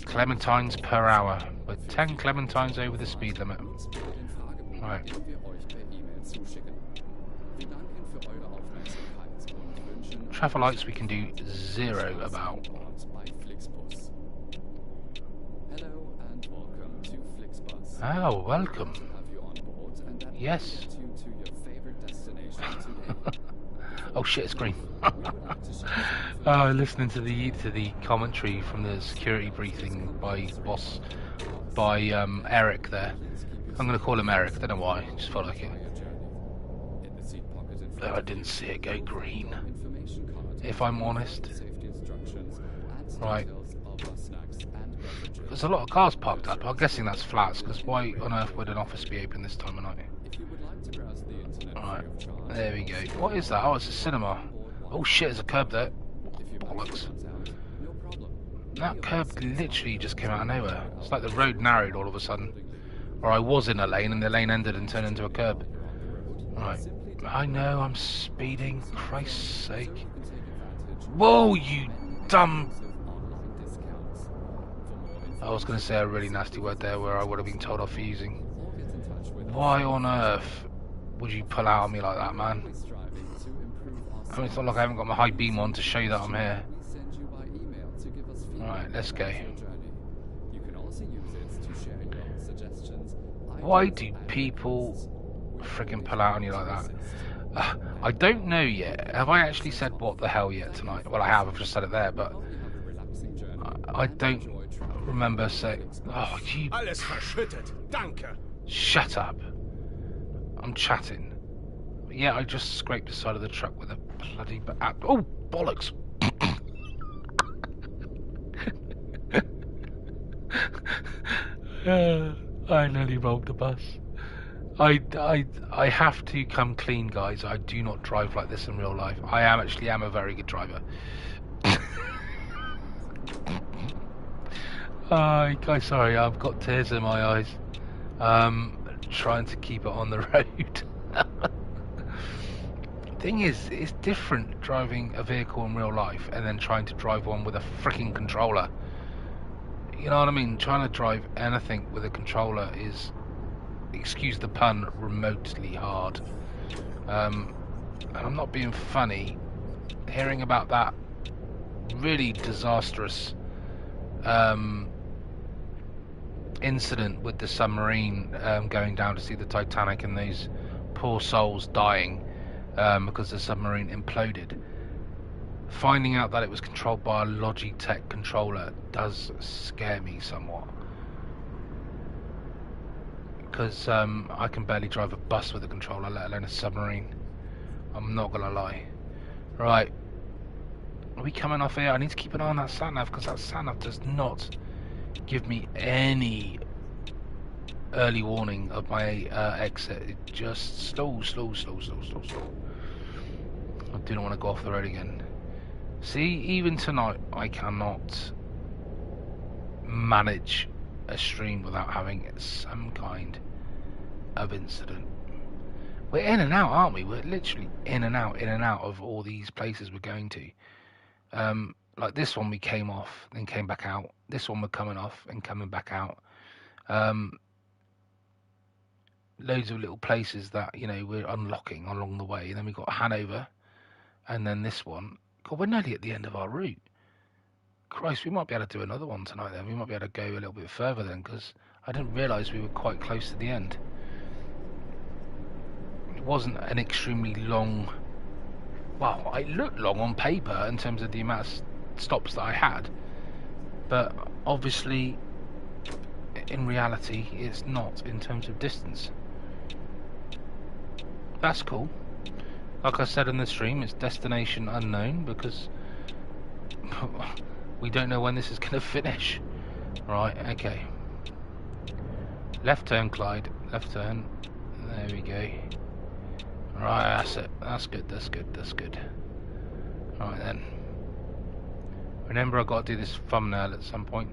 Clementines per hour. With 10 clementines over the speed limit. Right. Traffic lights we can do 0 about. Oh, welcome. Yes. Oh shit, it's green. Oh, listening to the commentary from the security briefing by Eric there. I'm gonna call him Eric. Don't know why. Just felt like it. Though I didn't see it go green. If I'm honest. Right. There's a lot of cars parked up. I'm guessing that's flats, because why on earth would an office be open this time of night? Alright, there we go. What is that? Oh, it's a cinema. Oh shit, there's a curb there. Bollocks. That curb literally just came out of nowhere. It's like the road narrowed all of a sudden. Or I was in a lane and the lane ended and turned into a curb. Right. I know, I'm speeding. Christ's sake. Whoa, you dumb... I was going to say a really nasty word there where I would have been told off for using. Why on earth would you pull out on me like that, man? I mean, it's not like I haven't got my high beam on to show you that I'm here. Alright, let's go. Why do people friggin' pull out on you like that? I don't know yet. Have I actually said what the hell yet tonight? Well, I have. I've just said it there, but I don't remember saying. Oh, you. Alles verschüttet. Danke. Shut up. I'm chatting. Yeah, I just scraped the side of the truck with a bloody. Oh, bollocks. I nearly rolled the bus. I have to come clean, guys. I do not drive like this in real life. I am a very good driver. Guys, sorry, I've got tears in my eyes. Trying to keep it on the road. Thing is, it's different driving a vehicle in real life and then trying to drive one with a freaking controller. You know what I mean? Trying to drive anything with a controller is, excuse the pun, remotely hard. And I'm not being funny. Hearing about that really disastrous incident with the submarine going down to see the Titanic and those poor souls dying because the submarine imploded. Finding out that it was controlled by a Logitech controller does scare me somewhat. Because I can barely drive a bus with a controller, let alone a submarine. I'm not gonna lie. Right. Are we coming off here? I need to keep an eye on that sat nav because that sat nav does not give me any early warning of my exit. It just slow. I do not want to go off the road again. See, even tonight I cannot manage a stream without having some kind of incident. We're in and out, aren't we? We're literally in and out of all these places we're going to. Like this one we came off, then came back out. This one we're coming off and coming back out. Loads of little places that, you know, we're unlocking along the way. And then we got Hanover, and then this one. God, we're nearly at the end of our route. Christ, we might be able to do another one tonight then. We might be able to go a little bit further then, because I didn't realise we were quite close to the end. It wasn't an extremely long... Well, it looked long on paper in terms of the amount of stops that I had. But obviously, in reality, it's not in terms of distance. That's cool. Like I said in the stream, it's destination unknown because we don't know when this is going to finish. Right, okay. Left turn, Clyde. Left turn. There we go. Right, that's it. That's good. Right then. Remember, I've got to do this thumbnail at some point.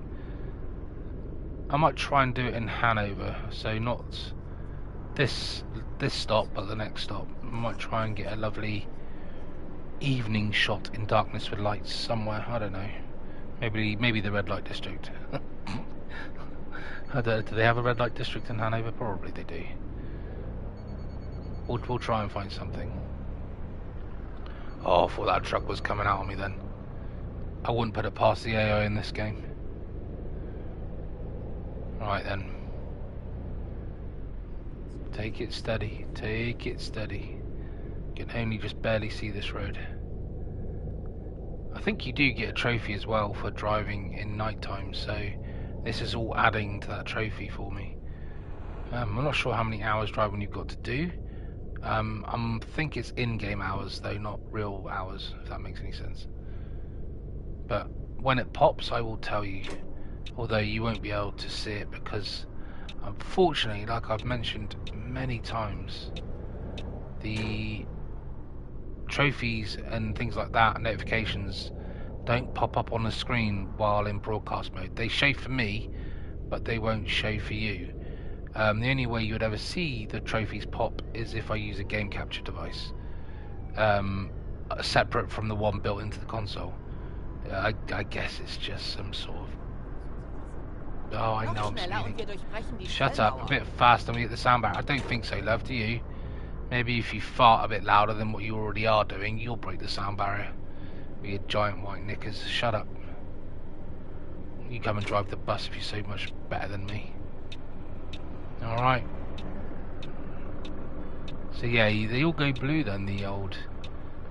I might try and do it in Hanover, so not this stop, but the next stop. I might try and get a lovely evening shot in darkness with lights somewhere. I don't know. Maybe the red light district. I don't know, do they have a red light district in Hanover? Probably they do. We'll try and find something. Oh, I thought that truck was coming out on me then. I wouldn't put it past the AI in this game. Right then. Take it steady. Take it steady. You can only just barely see this road. I think you do get a trophy as well for driving in night time, so this is all adding to that trophy for me. I'm not sure how many hours driving you've got to do. I think it's in-game hours though, not real hours, if that makes any sense. But when it pops, I will tell you, although you won't be able to see it because unfortunately, like I've mentioned many times, the trophies and things like that, notifications, don't pop up on the screen while in broadcast mode. They show for me, but they won't show for you. The only way you would ever see the trophies pop is if I use a game capture device, separate from the one built into the console. I guess it's just some sort of... Oh, I know I'm speeding. Shut up, a bit faster and we get the sound back. I don't think so, love, do you? Maybe if you fart a bit louder than what you already are doing, you'll break the sound barrier with your giant white knickers. Shut up. You come and drive the bus if you're so much better than me. Alright. So yeah, they all go blue then, the old...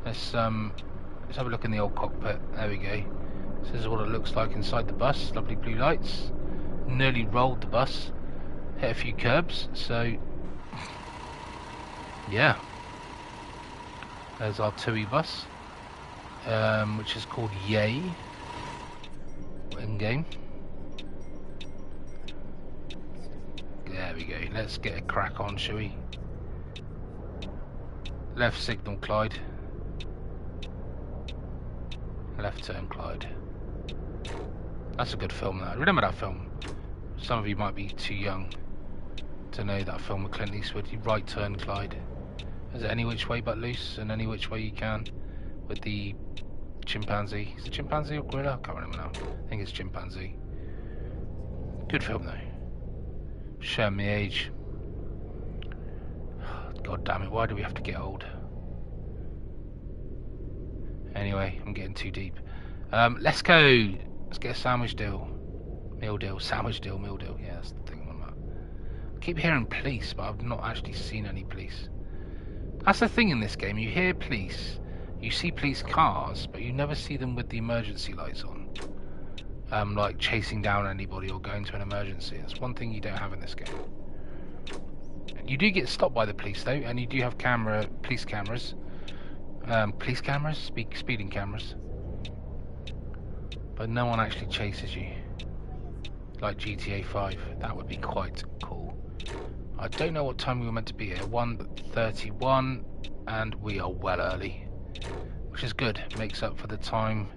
Let's have a look in the old cockpit. There we go. This is what it looks like inside the bus. Lovely blue lights. Nearly rolled the bus. Hit a few curbs, so... Yeah. There's our TUI bus. Which is called Yay. In-game. There we go. Let's get a crack on, shall we? Left signal, Clyde. Left turn, Clyde. That's a good film, that. Remember that film? Some of you might be too young to know that film with Clint Eastwood. You right turn, Clyde. Is it Any Which Way But Loose and Any Which Way You Can with the chimpanzee? Is it chimpanzee or gorilla? I can't remember now. I think it's chimpanzee. Good film though. Show me age. God damn it, why do we have to get old? Anyway, I'm getting too deep. Let's go. Let's get a sandwich deal. Meal deal. Sandwich deal, meal deal. Yeah, that's the thing I'm about. I keep hearing police, but I've not actually seen any police. That's the thing in this game. You hear police, you see police cars, but you never see them with the emergency lights on. Like chasing down anybody or going to an emergency. That's one thing you don't have in this game. You do get stopped by the police though, and you do have police cameras. Police cameras? Speeding cameras. But no one actually chases you. Like GTA 5. That would be quite cool. I don't know what time we were meant to be here. 1:31, and we are well early. Which is good. Makes up for the time.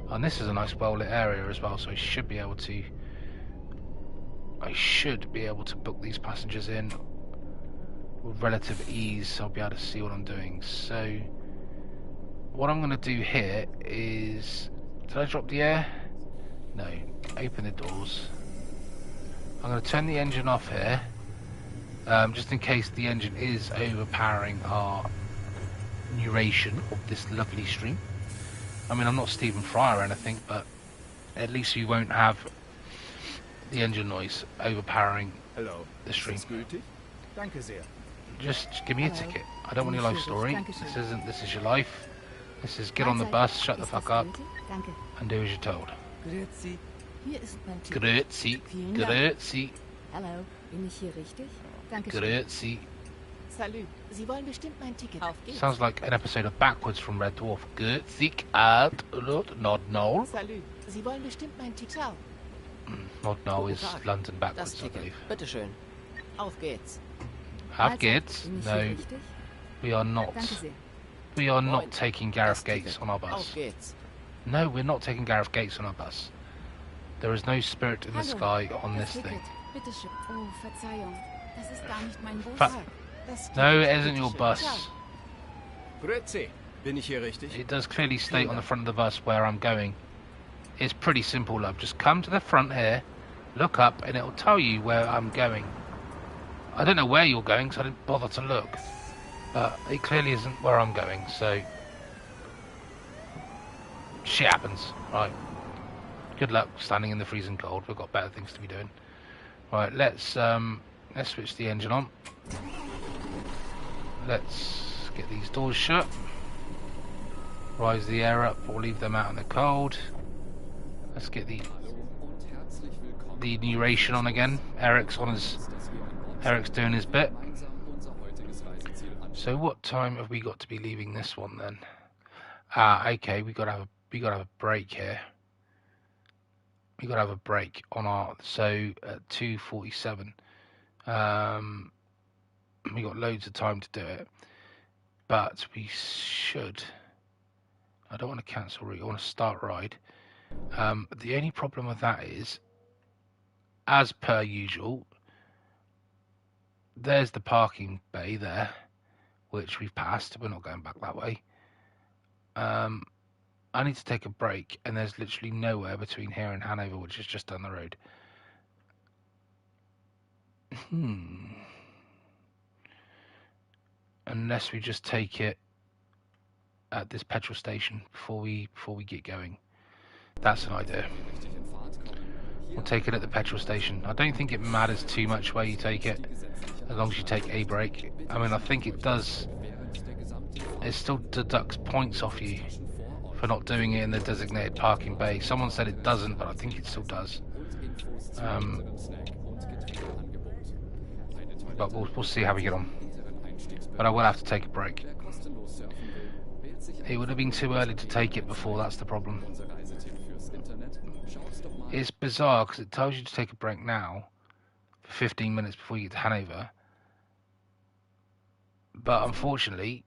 And this is a nice well-lit area as well, so I should be able to book these passengers in with relative ease. I'll be able to see what I'm doing. So what I'm going to do here is, did I drop the air? No. Open the doors. I'm going to turn the engine off here, just in case the engine is overpowering our narration of this lovely stream. I mean, I'm not Stephen Fry or anything, but at least you won't have the engine noise overpowering the stream. Danke sehr. Just give me a ticket. I don't want your life story. This is your life. This is get on the bus, shut the fuck up, and do as you're told. Grüezi. Hier ist mein Ticket. Grüezi. Vielen Dank. Grüezi. Hallo, bin ich hier richtig? Danke. Grüezi. Salut. Sie wollen bestimmt mein Ticket. Auf geht's. Sounds like an episode of Backwards from Red Dwarf. Grüezi. Not no. Salut. Sie wollen bestimmt mein Ticket. Ciao. Not no is London Das backwards, I Ticket. believe. Bitteschön. Auf geht's. Have kids? Bin ich No, hier richtig? we are not. Danke sehr. We are not Moin. taking Gareth Das Ticket. Gates on our Auf bus. geht's. No, we're not taking Gareth Gates on our bus. There is no spirit in the sky on this thing. Bitte schön. Oh, Verzeihung. Das ist gar nicht mein Bus. Das No, Ticket, it isn't your bitteschön. bus. Grüezi. Bin ich hier richtig? It does clearly state on the front of the bus where I'm going. It's pretty simple, love. Just come to the front here, look up, and it'll tell you where I'm going. I don't know where you're going, because I didn't bother to look. But it clearly isn't where I'm going, so... Shit happens. Right. Good luck standing in the freezing cold. We've got better things to be doing. Right, let's switch the engine on. Let's get these doors shut. Rise the air up or leave them out in the cold. Let's get the narration on again. Eric's doing his bit. So what time have we got to be leaving this one then? Okay, we gotta have a break here. We gotta have a break on our at 2:47. We got loads of time to do it, but we should. I don't want to cancel route. I want to start ride. The only problem with that is, as per usual, there's the parking bay there, which we've passed. We're not going back that way. I need to take a break, and there's literally nowhere between here and Hanover, which is just down the road. Unless we just take it at this petrol station before we get going. That's an idea. We'll take it at the petrol station. I don't think it matters too much where you take it, as long as you take a break. I mean, I think it does. It still deducts points off you for not doing it in the designated parking bay. Someone said it doesn't, but I think it still does. But we'll see how we get on. But I will have to take a break. It would have been too early to take it before, that's the problem. It's bizarre because it tells you to take a break now for 15 minutes before you get to Hanover. But unfortunately,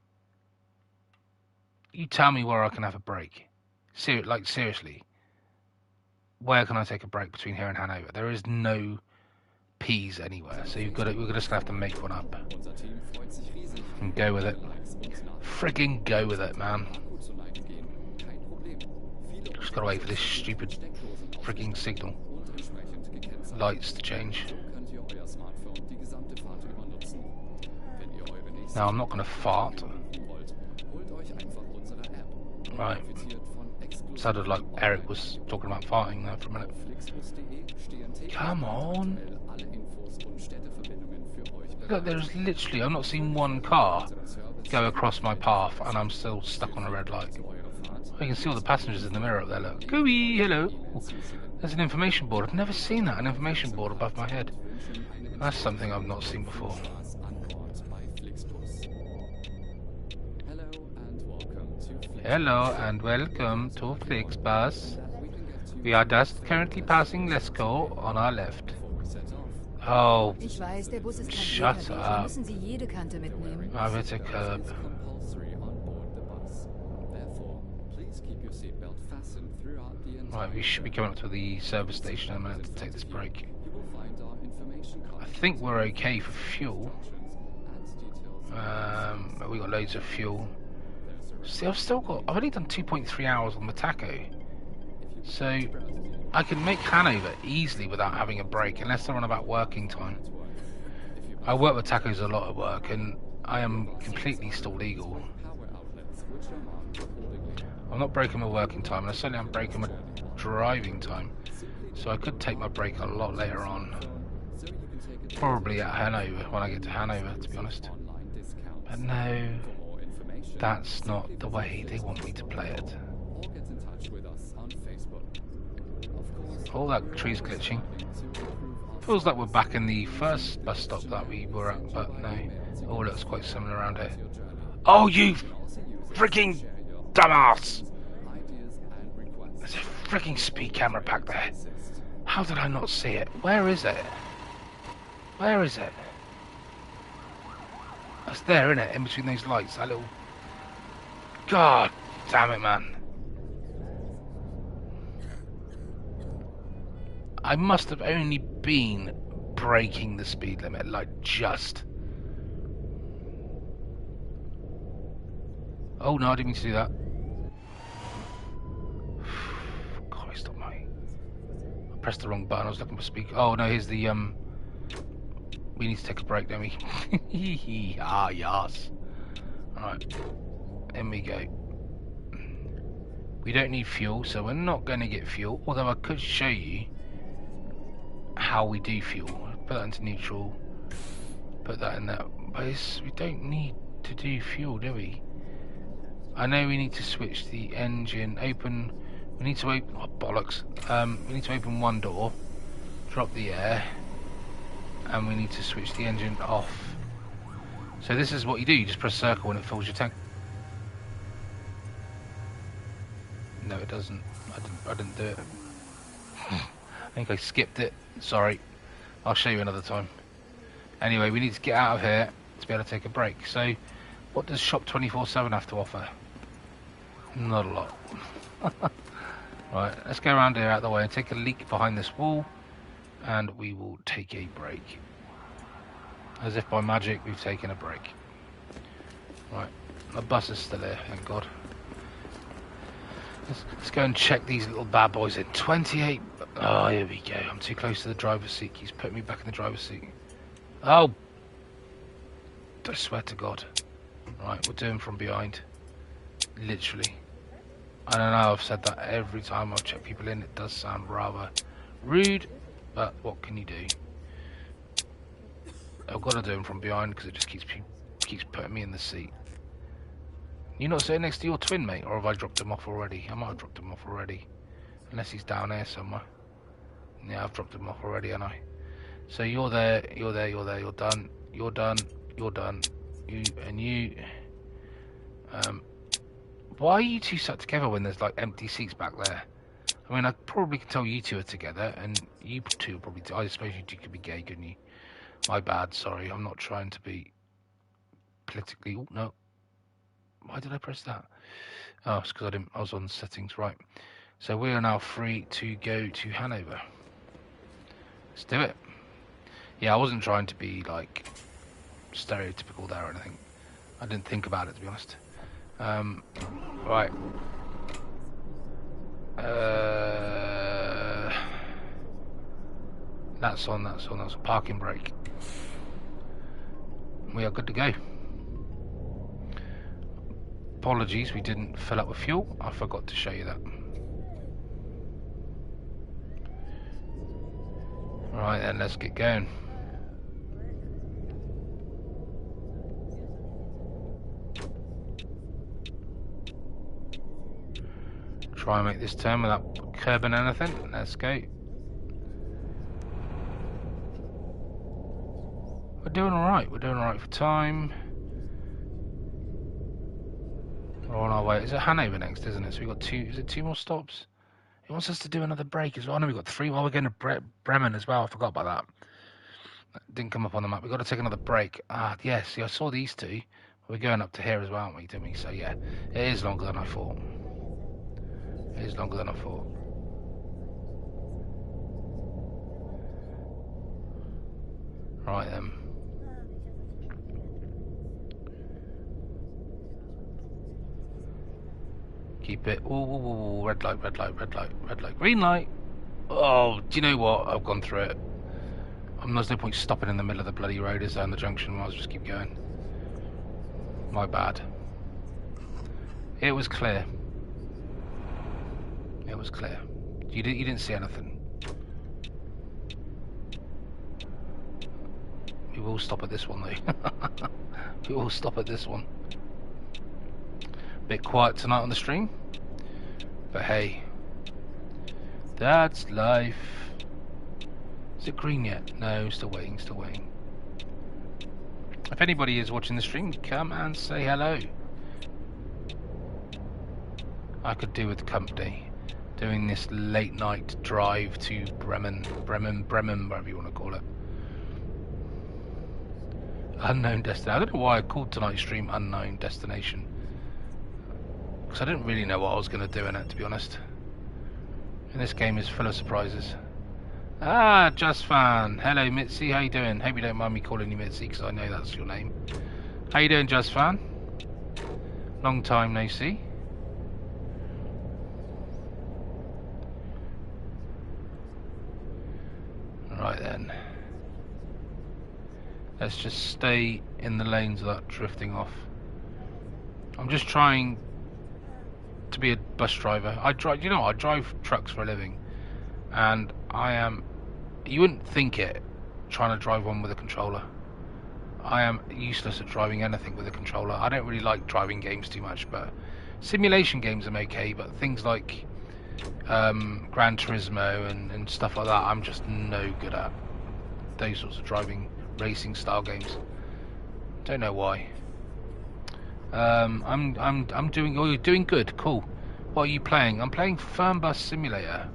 you tell me where I can have a break. Seriously, where can I take a break between here and Hanover? There is no P's anywhere, so we're just gonna have to make one up and go with it. Friggin' go with it, man. Just gotta wait for this stupid frigging signal lights to change. Now I'm not gonna fart. Right. Sounded like Eric was talking about farting there for a minute. Come on. Look, there's literally, I've not seen one car go across my path and I'm still stuck on a red light. I can see all the passengers in the mirror up there, look. Gooey, hello. There's an information board. I've never seen that, an information board above my head. That's something I've not seen before. Hello and welcome to Flixbus. We are just currently passing Lesko on our left. Oh, shut up. I've hit a curb. Right, we should be coming up to the service station in a minute to take this break. I think we're okay for fuel. We got loads of fuel. See, I've only done 2.3 hours on the taco. So, I can make Hanover easily without having a break, unless they're on about working time. I work with tacos a lot at work, and I am completely still legal. I'm not breaking my working time, and I certainly am breaking my driving time. So I could take my break a lot later on. Probably at Hanover, when I get to Hanover, to be honest. But no, that's not the way they want me to play it. Oh, that tree's glitching. Feels like we're back in the first bus stop that we were at, but no. All looks quite similar around here. Oh, you freaking dumbass! There's a freaking speed camera back there. How did I not see it? Where is it? Where is it? That's there, isn't it? In between those lights, that little... God damn it, man. I must have only been breaking the speed limit, like just. Oh no, I didn't mean to do that. Christ almighty. I pressed the wrong button, I was looking for speak. Oh no, here's the we need to take a break, don't we? Ah, yes. Alright. In we go. We don't need fuel, so we're not going to get fuel, although I could show you how we do fuel. Put that into neutral, put that in there. But we don't need to do fuel, do we? I know we need to switch the engine, open, we need to open, oh bollocks, we need to open one door, drop the air, and we need to switch the engine off. So this is what you do, you just press circle and it fills your tank. No, it doesn't. I didn't do it. I think I skipped it. Sorry. I'll show you another time. Anyway, we need to get out of here to be able to take a break. So, what does Shop 24/7 have to offer? Not a lot. Right, let's go around here out of the way and take a leak behind this wall, and we will take a break. As if by magic, we've taken a break. Right, the bus is still here, thank God. Let's go and check these little bad boys in. 28. Oh, here we go. I'm too close to the driver's seat. He's putting me back in the driver's seat. Oh! I swear to God. Right, we're doing from behind. Literally. I don't know, I've said that every time I've checked people in. It does sound rather Rude, but what can you do? I've got to do him from behind because it just keeps putting me in the seat. You're not sitting next to your twin, mate, or have I dropped him off already? I might have dropped him off already, unless he's down there somewhere. Yeah, I've dropped him off already, haven't I? So you're there, you're there, you're there, you're done, you're done, you're done. You and you. Why are you two sat together when there's like empty seats back there? I mean, I probably can tell you two are together, and you two are probably. I suppose you two could be gay, couldn't you? My bad. Sorry, I'm not trying to be politically. Oh no. Why did I press that? Oh, it's because I was on settings, right? So we are now free to go to Hanover. Let's do it. Yeah, I wasn't trying to be like stereotypical there or anything. I didn't think about it, to be honest. Right. That's on. That's a parking brake. We are good to go. Apologies, we didn't fill up with fuel. I forgot to show you that. Right then, let's get going. Try and make this turn without curbing anything. Let's go. We're doing alright. We're doing alright for time. We're on our way. Is it Hanover next, isn't it? So we've got two. Is it two more stops? He wants us to do another break as well. I know we've got three. Well, we're going to Bremen as well. I forgot about that. That didn't come up on the map. We've got to take another break. Ah, yes. See, I saw these two. We're going up to here as well, aren't we, didn't we? So, yeah. It is longer than I thought. It is longer than I thought. Right, then. Keep it. Ooh, red light, red light, red light, red light, green light. Oh, do you know what? I've gone through it. There's no point stopping in the middle of the bloody road, is there, in the junction? Might as well just keep going. My bad. It was clear. It was clear. You didn't see anything. We will stop at this one, though. We will stop at this one. Bit quiet tonight on the stream, but hey, that's life. Is it green yet? No, still waiting, still waiting. If anybody is watching the stream, come and say hello. I could do with the company doing this late night drive to Bremen, whatever you want to call it. Unknown destination. I don't know why I called tonight's stream Unknown Destination. Because I didn't really know what I was going to do in it, to be honest. And this game is full of surprises. Ah, Just Fan. Hello, Mitzi. How you doing? Hope you don't mind me calling you Mitzi, because I know that's your name. How you doing, Just Fan? Long time no see. Right then. Let's just stay in the lanes without drifting off. I'm just trying to be a bus driver. I drive trucks for a living, and you wouldn't think it, trying to drive one with a controller. I am useless at driving anything with a controller. I don't really like driving games too much, but simulation games I'm okay, but things like Gran Turismo and stuff like that, I'm just no good at. Those sorts of driving racing style games. Don't know why. I'm doing. Oh, you're doing good. Cool. What are you playing? I'm playing Fernbus Simulator.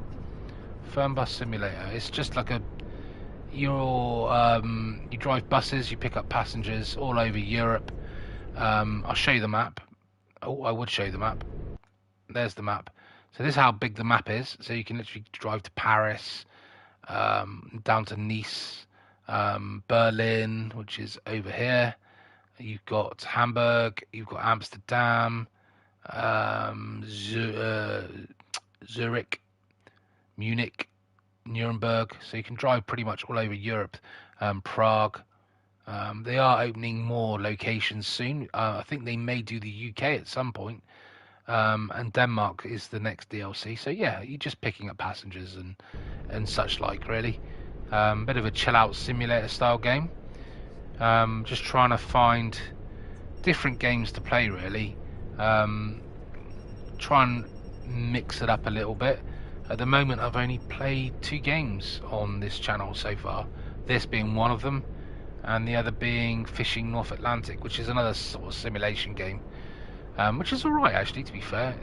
Fernbus Simulator. It's just like you drive buses. You pick up passengers all over Europe. I'll show you the map. Oh, I would show you the map. There's the map. So this is how big the map is. So you can literally drive to Paris, down to Nice, Berlin, which is over here. You've got Hamburg, you've got Amsterdam, Zurich, Munich, Nuremberg. So you can drive pretty much all over Europe. Prague. They are opening more locations soon. I think they may do the UK at some point. and Denmark is the next DLC. So yeah, you're just picking up passengers and such like, really. Bit of a chill out simulator style game. Just trying to find different games to play, really. Try and mix it up a little bit. At the moment, I've only played 2 games on this channel so far. This being one of them, and the other being Fishing North Atlantic, which is another sort of simulation game, which is alright actually, to be fair.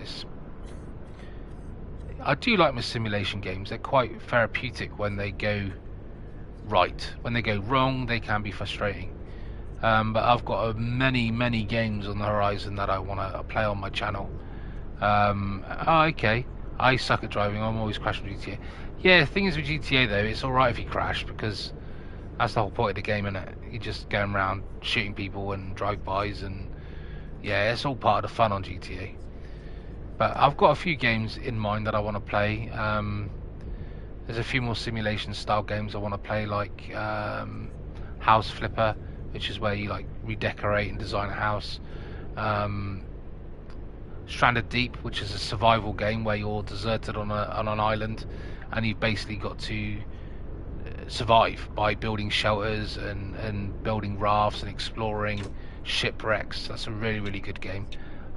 I do like my simulation games. They're quite therapeutic when they go right. When they go wrong, they can be frustrating. But I've got many games on the horizon that I want to play on my channel. Okay. I suck at driving. I'm always crashing with GTA. Yeah, the thing is with GTA though, it's alright if you crash, because that's the whole point of the game, isn't it? You're just going around shooting people and drive-bys, and yeah, it's all part of the fun on GTA. But I've got a few games in mind that I want to play. There's a few more simulation style games I want to play, like House Flipper, which is where you like redecorate and design a house. Stranded Deep, which is a survival game where you're deserted on an island, and you've basically got to survive by building shelters and building rafts and exploring shipwrecks. That's a really good game.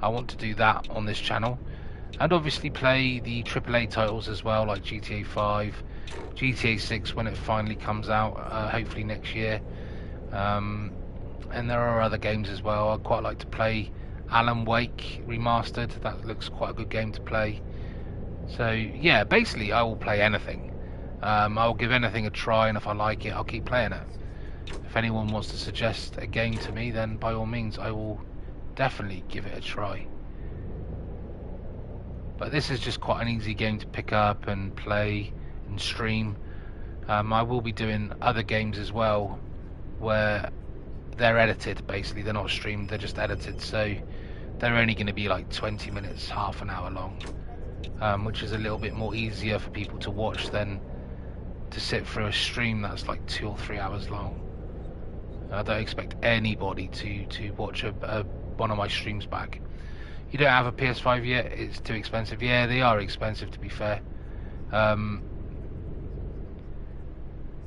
I want to do that on this channel, and obviously play the AAA titles as well, like GTA 5, GTA 6 when it finally comes out, hopefully next year. And there are other games as well. I'd quite like to play Alan Wake Remastered. That looks quite a good game to play. So yeah, basically I will play anything. I'll give anything a try, and if I like it, I'll keep playing it. If anyone wants to suggest a game to me, then by all means I will definitely give it a try. But this is just quite an easy game to pick up and play and stream. I will be doing other games as well where they're edited. Basically they're not streamed, they're just edited, so they're only going to be like 20 minutes, half an hour long, which is a little bit more easier for people to watch than to sit through a stream that's like 2 or 3 hours long. I don't expect anybody to watch one of my streams back. You don't have a PS5 yet? It's too expensive. Yeah, they are expensive, to be fair.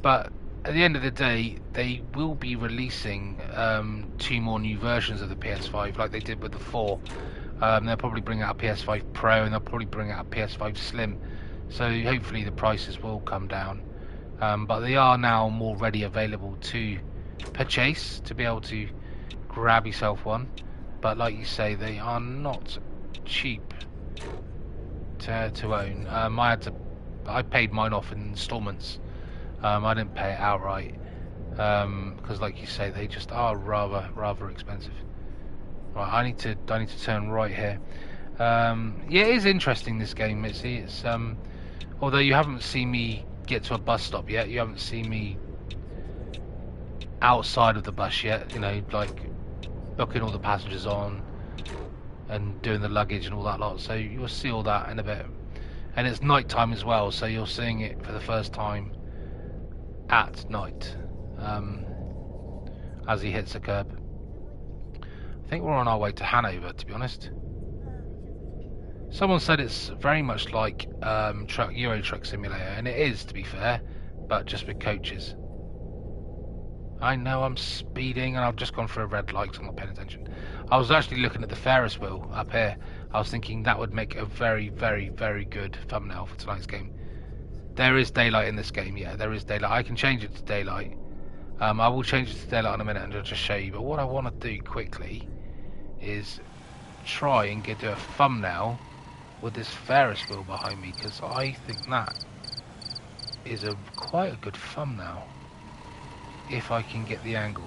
But at the end of the day, they will be releasing 2 more new versions of the PS5, like they did with the 4. They'll probably bring out a PS5 Pro, and they'll probably bring out a PS5 Slim. So hopefully the prices will come down. But they are now more ready available to purchase, to be able to grab yourself one. But like you say, they are not cheap to own. I paid mine off in installments. I didn't pay it outright, because like you say, they just are rather expensive. Right, I need to turn right here. Yeah, it is interesting, this game. It's although you haven't seen me get to a bus stop yet, you haven't seen me outside of the bus yet, you know, like booking all the passengers on and doing the luggage and all that lot, so you'll see all that in a bit. And it's night time as well, so you're seeing it for the first time at night, as he hits a curb. I think we're on our way to Hanover, to be honest. Someone said it's very much like Euro Truck Simulator, and it is, to be fair, but just with coaches. I know I'm speeding, and I've just gone for a red light because I'm not paying attention. I was actually looking at the Ferris wheel up here. I was thinking that would make a very good thumbnail for tonight's game. There is daylight in this game, yeah, there is daylight. I can change it to daylight. I will change it to daylight in a minute and I'll just show you. But what I want to do quickly is try and do a thumbnail with this Ferris wheel behind me, because I think that is quite a good thumbnail if I can get the angle.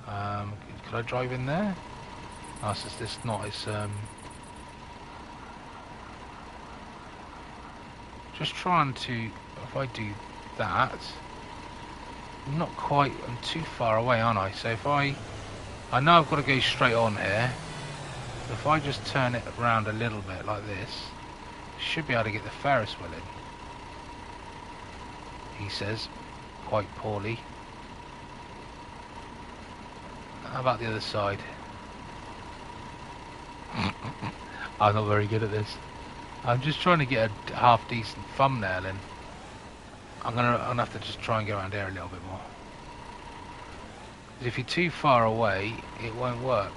Could I drive in there? Oh, it's not. It's just trying to. If I do that, I'm not quite. I'm too far away, aren't I? So if I know I've got to go straight on here. If I just turn it around a little bit like this, should be able to get the Ferris wheel in. He says, quite poorly. How about the other side? I'm not very good at this. I'm just trying to get a half decent thumbnail in. I'm gonna have to just try and go around here a little bit more. 'Cause if you're too far away, it won't work.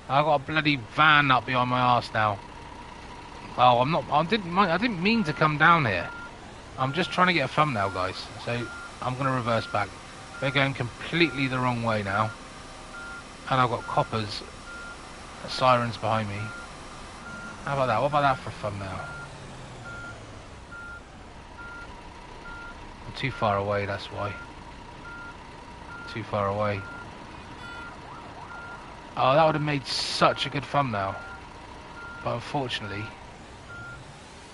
I've got a bloody van up behind my arse now. Oh, I didn't mean to come down here. I'm just trying to get a thumbnail, guys. So I'm gonna reverse back. We're going completely the wrong way now, and I've got coppers, sirens behind me. How about that? What about that for a thumbnail? I'm too far away, that's why. Too far away. Oh, that would have made such a good thumbnail. But unfortunately,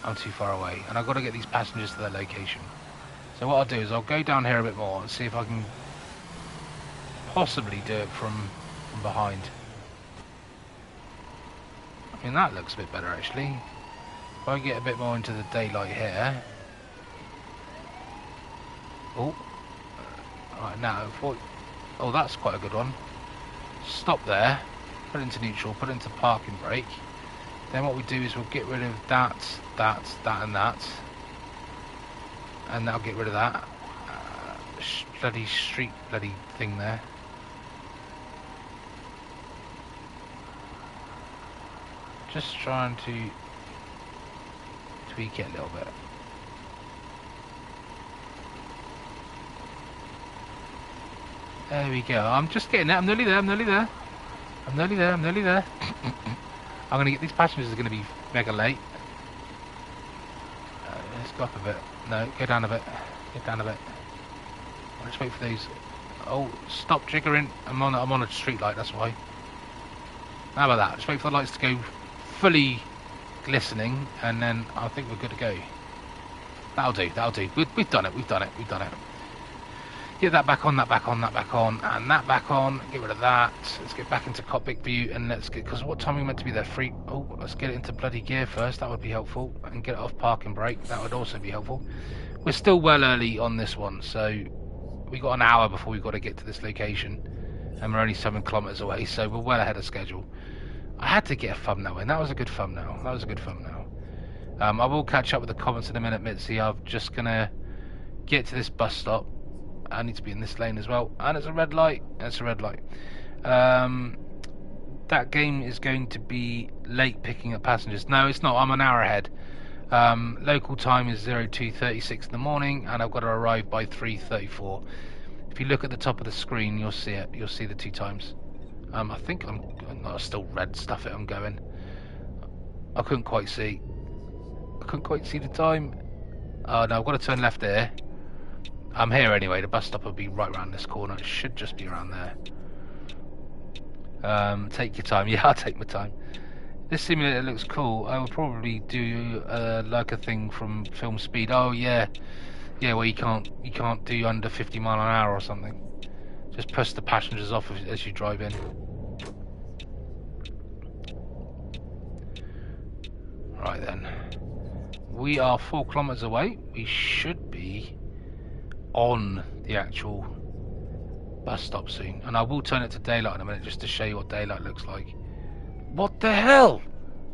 I'm too far away. And I've got to get these passengers to their location. So what I'll do is I'll go down here a bit more and see if I can possibly do it from behind. I mean, that looks a bit better, actually. If I get a bit more into the daylight here. Oh. Alright, now, oh, that's quite a good one. Stop there, put it into neutral, put it into parking brake. Then what we do is we'll get rid of that, and that. And that'll get rid of that bloody street bloody thing there. Just trying to tweak it a little bit. There we go. I'm just getting there. I'm nearly there. I'm nearly there. I'm nearly there. I'm nearly there. I'm going to get these passengers are going to be mega late. Let's go up a bit. No, go down a bit. Go down a bit. I'll just wait for these. Oh, stop jiggering. I'm on a street light. That's why. How about that? Just wait for the lights to go fully glistening, and then I think we're good to go. That'll do. That'll do. We've done it. We've done it. We've done it. Get that back on, that back on, that back on, and that back on. Get rid of that. Let's get back into cockpit view, and let's get, because what time are we meant to be there? Oh, let's get it into bloody gear first. That would be helpful. And get it off parking brake. That would also be helpful. We're still well early on this one, so we got an hour before we've got to get to this location, and we're only 7 kilometers away, so we're well ahead of schedule. I had to get a thumbnail in. That was a good thumbnail. That was a good thumbnail. I will catch up with the comments in a minute, Mitzi. I'm just gonna get to this bus stop. I need to be in this lane as well, and it's a red light. It's a red light. That game is going to be late picking up passengers. No, it's not. I'm an hour ahead. Local time is 02:36 in the morning, and I've got to arrive by 3:34. If you look at the top of the screen, you'll see it. You'll see the 2 times. I think I'm still red stuff. I'm going. I couldn't quite see. I couldn't quite see the time. Oh no, I've got to turn left here. I'm here anyway. The bus stop will be right around this corner. It should just be around there. Take your time. Yeah, I'll take my time. This simulator looks cool. I will probably do like a thing from Film Speed. Oh yeah, yeah. Well, you can't do under 50 mile an hour or something. Just push the passengers off as you drive in. Right then. We are 4 kilometers away. We should be on the actual bus stop soon, and I will turn it to daylight in a minute just to show you what daylight looks like. What the hell?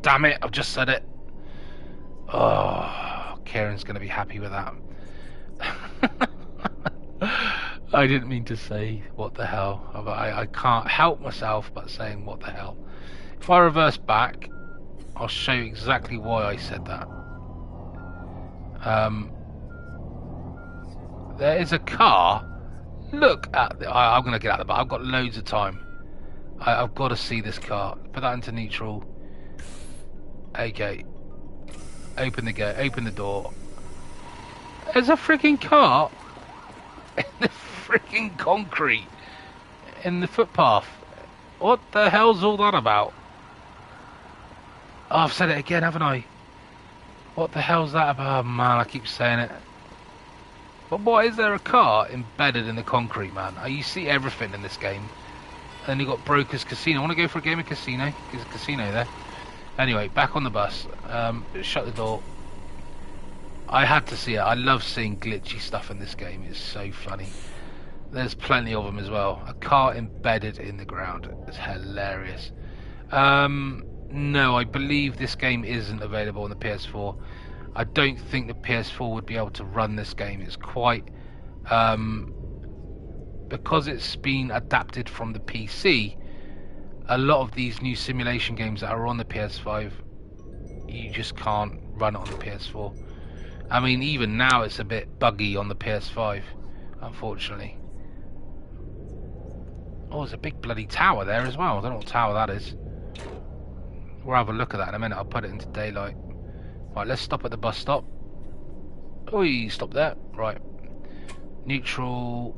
Damn it, I've just said it. Oh, Karen's gonna be happy with that. I didn't mean to say what the hell, but I can't help myself but saying what the hell. If I reverse back, I'll show you exactly why I said that. There is a car. Look at the... I'm going to get out of the bar. I've got loads of time. I've got to see this car. Put that into neutral. Okay. Open the gate. Open the door. There's a freaking car in the freaking concrete in the footpath. What the hell's all that about? Oh, I've said it again, haven't I? What the hell's that about? Oh, man, I keep saying it. But why is there a car embedded in the concrete, man? You see everything in this game. And you've got Broker's Casino. I want to go for a game of Casino. There's a casino there. Anyway, back on the bus. Shut the door. I had to see it. I love seeing glitchy stuff in this game. It's so funny. There's plenty of them as well. A car embedded in the ground. It's hilarious. No, I believe this game isn't available on the PS4. I don't think the PS4 would be able to run this game. It's quite because it's been adapted from the PC. A lot of these new simulation games that are on the PS5, you just can't run it on the PS4. I mean, even now it's a bit buggy on the PS5, unfortunately. Oh, there's a big bloody tower there as well. I don't know what tower that is. We'll have a look at that in a minute. I'll put it into daylight. Right, let's stop at the bus stop. Oh, stop there. Right. Neutral.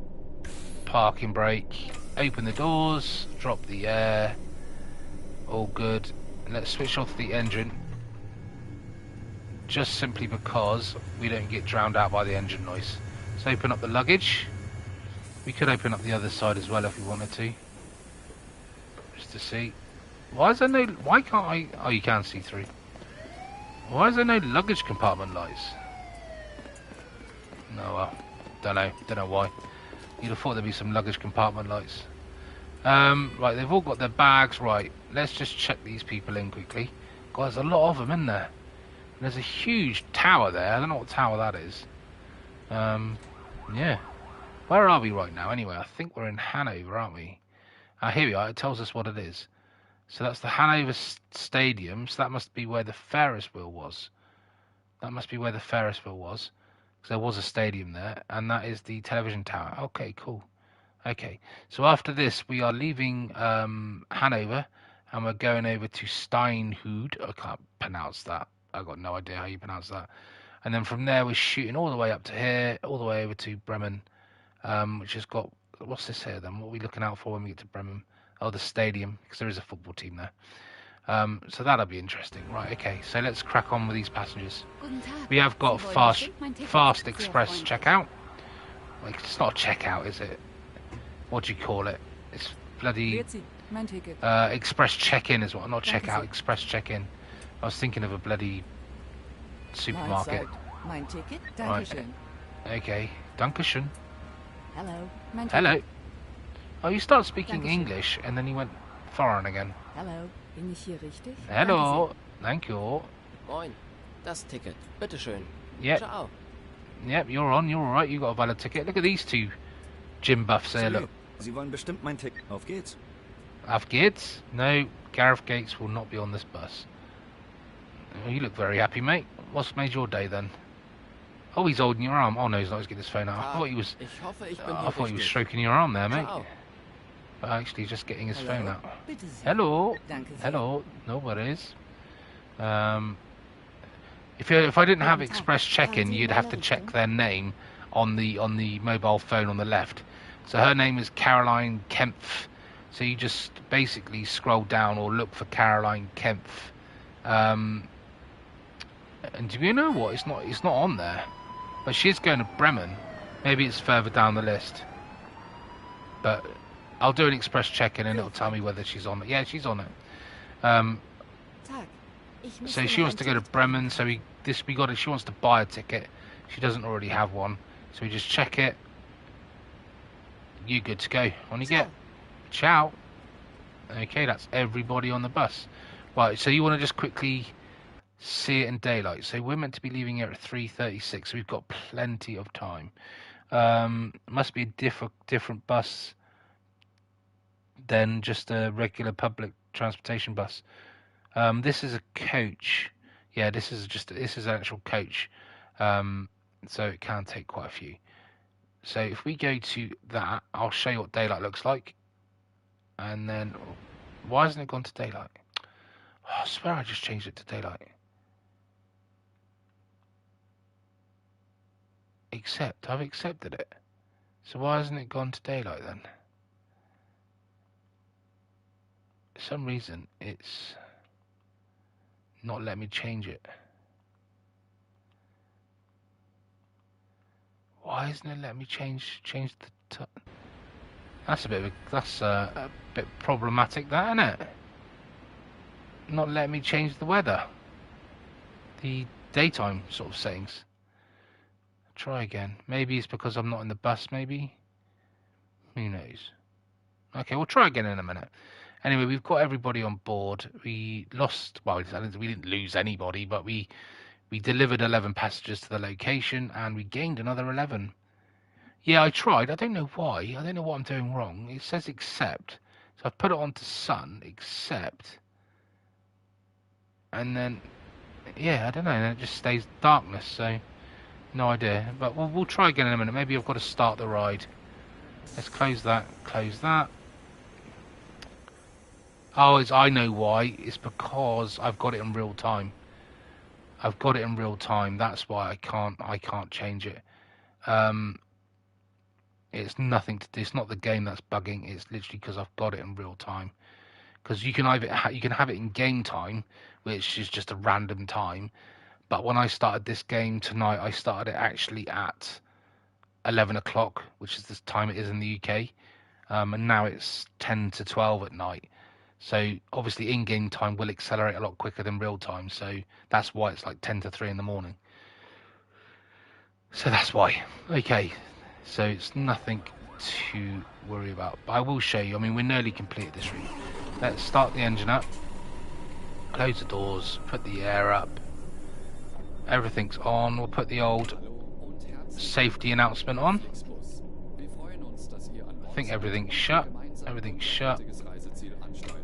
Parking brake. Open the doors. Drop the air. All good. Let's switch off the engine. Just simply because we don't get drowned out by the engine noise. Let's open up the luggage. We could open up the other side as well if we wanted to. Just to see. Why is there no... Why can't I... Oh, you can see through. Why is there no luggage compartment lights? No, well, don't know why. You'd have thought there'd be some luggage compartment lights. Right, they've all got their bags. Right, let's just check these people in quickly. God, there's a lot of them in there. And there's a huge tower there. I don't know what tower that is. Yeah. Where are we right now anyway? I think we're in Hanover, aren't we? Here we are. It tells us what it is. So that's the Hanover Stadium. So that must be where the Ferris wheel was. That must be where the Ferris wheel was. Because there was a stadium there. And that is the television tower. Okay, cool. Okay. So after this, we are leaving Hanover. And we're going over to Steinhud. I can't pronounce that. I've got no idea how you pronounce that. And then from there, we're shooting all the way up to here. All the way over to Bremen. Which has got... What's this here then? What are we looking out for when we get to Bremen? Oh, the stadium, because there is a football team there. So that'll be interesting. Right, okay, so let's crack on with these passengers. We have got fast express checkout. Like, it's not a checkout, is it? What do you call it? It's bloody... express check-in is what, not checkout, express check-in. I was thinking of a bloody supermarket. Mein Ticket? Right. Okay, Dankeschön. Hello. Hello. Oh, you start speaking English and then you went foreign again. Hello. Bin ich hier richtig? Hello. Thank you. Moin. Das Ticket. Bitteschön. Yep. Ciao. Yep, you're on. You're all right. You got a valid ticket. Look at these two gym buffs there. Look. Sie wollen bestimmt mein Ticket. Auf geht's. Auf geht's? No, Gareth Gates will not be on this bus. Oh, you look very happy, mate. What's made your day then? Oh, he's holding your arm. Oh no, he's not. He's getting his phone out. I thought he was. Ich hoffe, ich bin I hier thought he was richtig. stroking your arm there, mate. Ciao. But actually, just getting his phone out. Bitte sehr. Hello. Danke sehr. Hello. No worries. If I didn't have express check-in, you'd have to check their name on the mobile phone on the left. So her name is Caroline Kempf. So you just basically scroll down or look for Caroline Kempf. And do you know what? It's not on there. But she is going to Bremen. Maybe it's further down the list. But I'll do an express check-in and it'll tell me whether she's on it. Yeah, she's on it. Tag. Ich So müsste she mir wants ein to go to Ticket Bremen. So we got it. She wants to buy a ticket. She doesn't already have one. So we just check it. You good to go? On you get. Ciao. Okay, that's everybody on the bus. Right. So you want to just quickly see it in daylight. So we're meant to be leaving here at 3:36. So we've got plenty of time. Must be a different bus than just a regular public transportation bus. This is a coach. Yeah, this is an actual coach. So it can take quite a few. So if we go to that, I'll show you what daylight looks like. And then, why hasn't it gone to daylight? Oh, I swear I just changed it to daylight. I've accepted it. So why hasn't it gone to daylight then? For some reason, it's not letting me change it. Why isn't it letting me change the That's a bit problematic, that, isn't it? Not letting me change the weather. The daytime sort of settings. Try again. Maybe it's because I'm not in the bus, maybe. Who knows? Okay, we'll try again in a minute. Anyway, we've got everybody on board. We lost, well, we didn't lose anybody, but we delivered 11 passengers to the location, and we gained another 11. Yeah, I tried. I don't know why. I don't know what I'm doing wrong. It says accept. So I've put it on to sun, accept. And then, yeah, I don't know. And it just stays darkness, so no idea. But we'll try again in a minute. Maybe I've got to start the ride. Let's close that, close that. Oh, I know why. It's because I've got it in real time. I've got it in real time. That's why I can't change it. It's nothing to do. It's not the game that's bugging. It's literally because I've got it in real time. Because you can have it in game time, which is just a random time. But when I started this game tonight, I started it actually at 11 o'clock, which is the time it is in the UK. And now it's 10 to 12 at night. So obviously in-game time will accelerate a lot quicker than real time. So that's why it's like 10 to 3 in the morning. So that's why. Okay, so it's nothing to worry about. But I will show you. I mean, we're nearly completed this route. Let's start the engine up. Close the doors. Put the air up. Everything's on. We'll put the old safety announcement on. I think everything's shut. Everything's shut.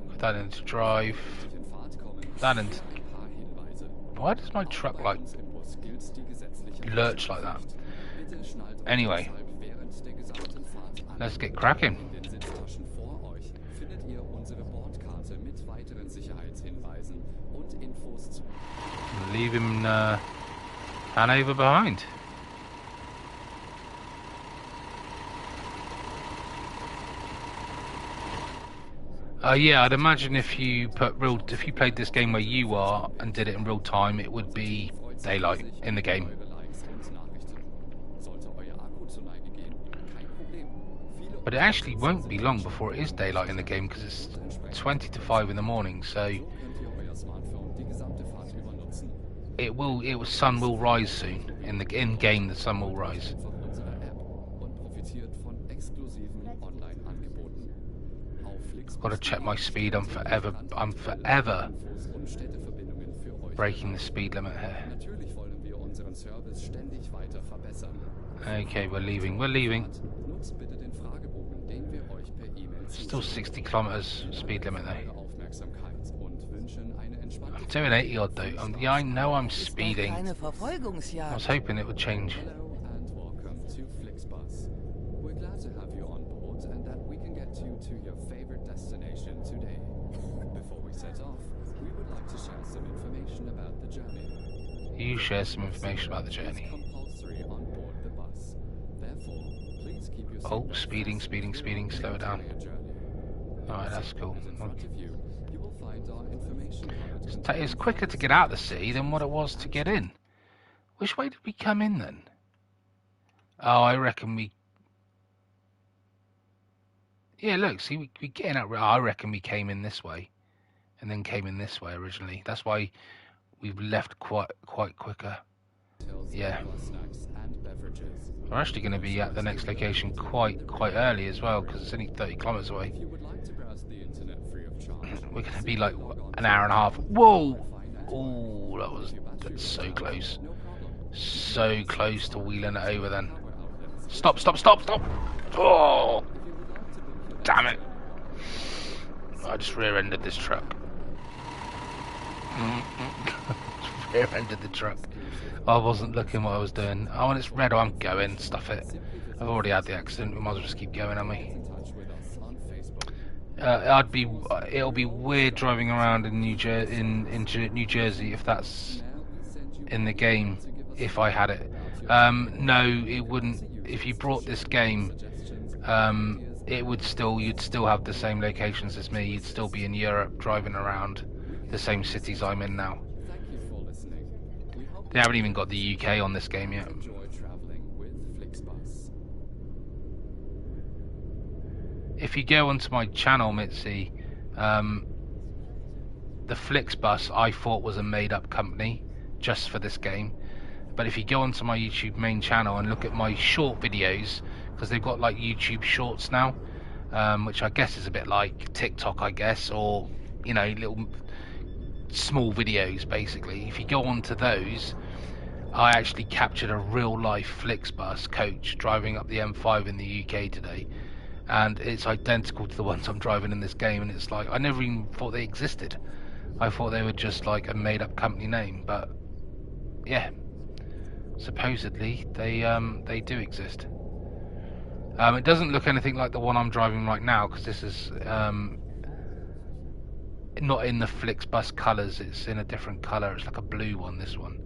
Put that into drive. That into... Why does my truck like lurch like that? Anyway, let's get cracking. Leave him Hanover behind. Yeah, I'd imagine if you played this game where you are and did it in real time, it would be daylight in the game. But it actually won't be long before it is daylight in the game because it's 20 to 5 in the morning. So sun will rise soon. In game, the sun will rise. Got to check my speed. I'm forever breaking the speed limit here. Okay, we're leaving. Still 60 kilometers speed limit though. I'm doing 80 odd though. Yeah, I know I'm speeding. I was hoping it would change. You share some information about the journey. Oh, speeding, slow it down. Alright, that's cool. It's quicker to get out of the city than what it was to get in. Which way did we come in then? Oh, I reckon we... Yeah, look, see, we getting out... I reckon we came in this way. And then came in this way originally. That's why we've left quite quicker. Yeah. We're actually going to be at the next location quite early as well, because it's only 30 kilometers away. We're going to be like an hour and a half. Whoa! Oh, that's so close. So close to wheeling it over then. Stop! Oh! Damn it. I just rear-ended this truck. Rear-ended the truck. I wasn't looking what I was doing. Oh, when it's red, I'm going. Stuff it. I've already had the accident. We might as well just keep going, haven't we? It'll be weird driving around in New Jersey if that's in the game. If I had it, no, it wouldn't. If you brought this game, you'd still have the same locations as me. You'd still be in Europe, driving around the same cities I'm in now. They haven't even got the UK on this game yet. If you go onto my channel, Mitzi, the Flixbus I thought was a made-up company just for this game. But if you go onto my YouTube main channel and look at my short videos, because they've got like YouTube Shorts now, which I guess is a bit like TikTok, I guess, or you know, little small videos basically. If you go onto those, I actually captured a real life Flixbus coach driving up the M5 in the UK today, and it's identical to the ones I'm driving in this game. And it's like I never even thought they existed. I thought they were just like a made up company name, but yeah, supposedly they do exist. It doesn't look anything like the one I'm driving right now, because this is not in the Flixbus colours. It's in a different colour. It's like a blue one, this one.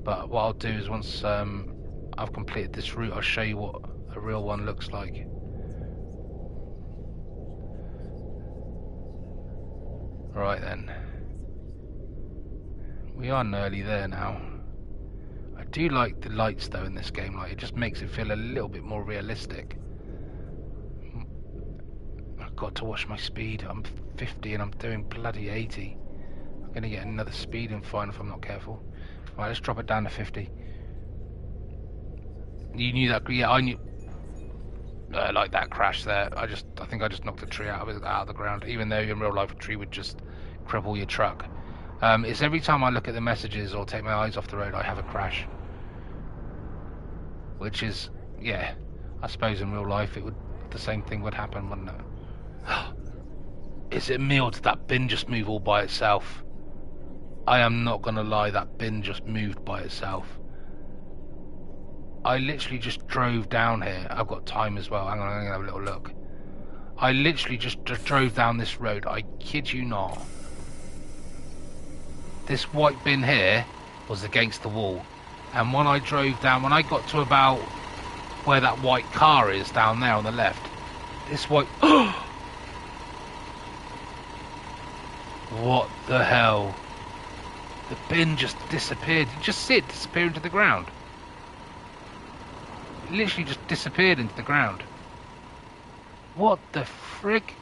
But what I'll do is once I've completed this route, I'll show you what a real one looks like. Right then, we are nearly there now. I do like the lights though in this game. Like, it just makes it feel a little bit more realistic. I've got to watch my speed. I'm 50 and I'm doing bloody 80. I'm gonna get another speeding fine if I'm not careful. Right, let's drop it down to 50. You knew that? Yeah, I knew. Like that crash there. I think I just knocked a tree out of the ground. Even though in real life a tree would just cripple your truck. It's every time I look at the messages or take my eyes off the road, I have a crash. Which is, yeah, I suppose in real life the same thing would happen, wouldn't it? Is it me, or did that bin just move all by itself? I am not gonna lie, that bin just moved by itself. I literally just drove down here. I've got time as well. Hang on, I'm gonna have a little look. I literally just drove down this road. I kid you not. This white bin here was against the wall. And when I drove down, when I got to about where that white car is down there on the left, this white... What the hell? The bin just disappeared. You just see it disappear into the ground. It literally just disappeared into the ground. What the frick?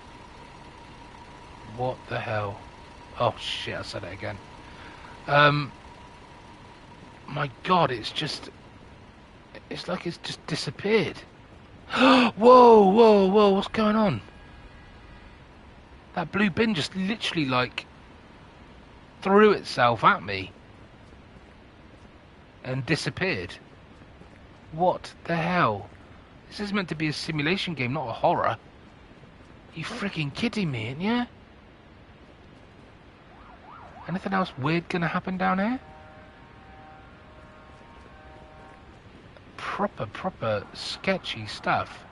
What the hell? Oh shit, I said it again. My god, it's like it's just disappeared. Whoa, whoa, whoa, what's going on? That blue bin just literally like threw itself at me and disappeared. What the hell? This is meant to be a simulation game, not a horror. You freaking kidding me, ain't ya? Anything else weird gonna happen down here? Proper sketchy stuff.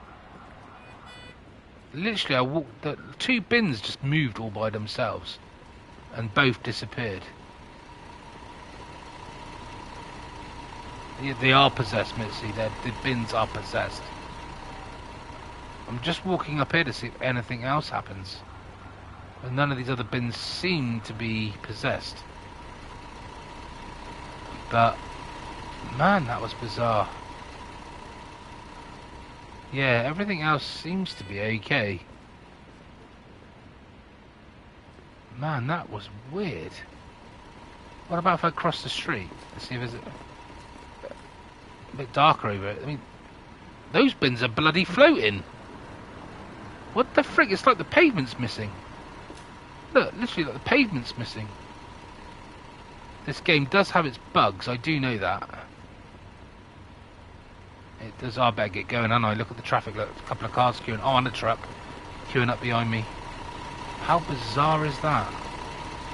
Literally, I walked. The two bins just moved all by themselves, and both disappeared. Yeah, they are possessed, Mitzi. The bins are possessed. I'm just walking up here to see if anything else happens. But none of these other bins seem to be possessed. But, man, that was bizarre. Yeah, everything else seems to be okay. Man, that was weird. What about if I cross the street? Let's see if there's a bit darker over it. I mean, those bins are bloody floating. What the frick? It's like the pavement's missing. Look, literally like the pavement's missing. This game does have its bugs, I do know that. It does. I better get going, and I look at the traffic. Look, a couple of cars queuing. Oh, and a truck queuing up behind me. How bizarre is that?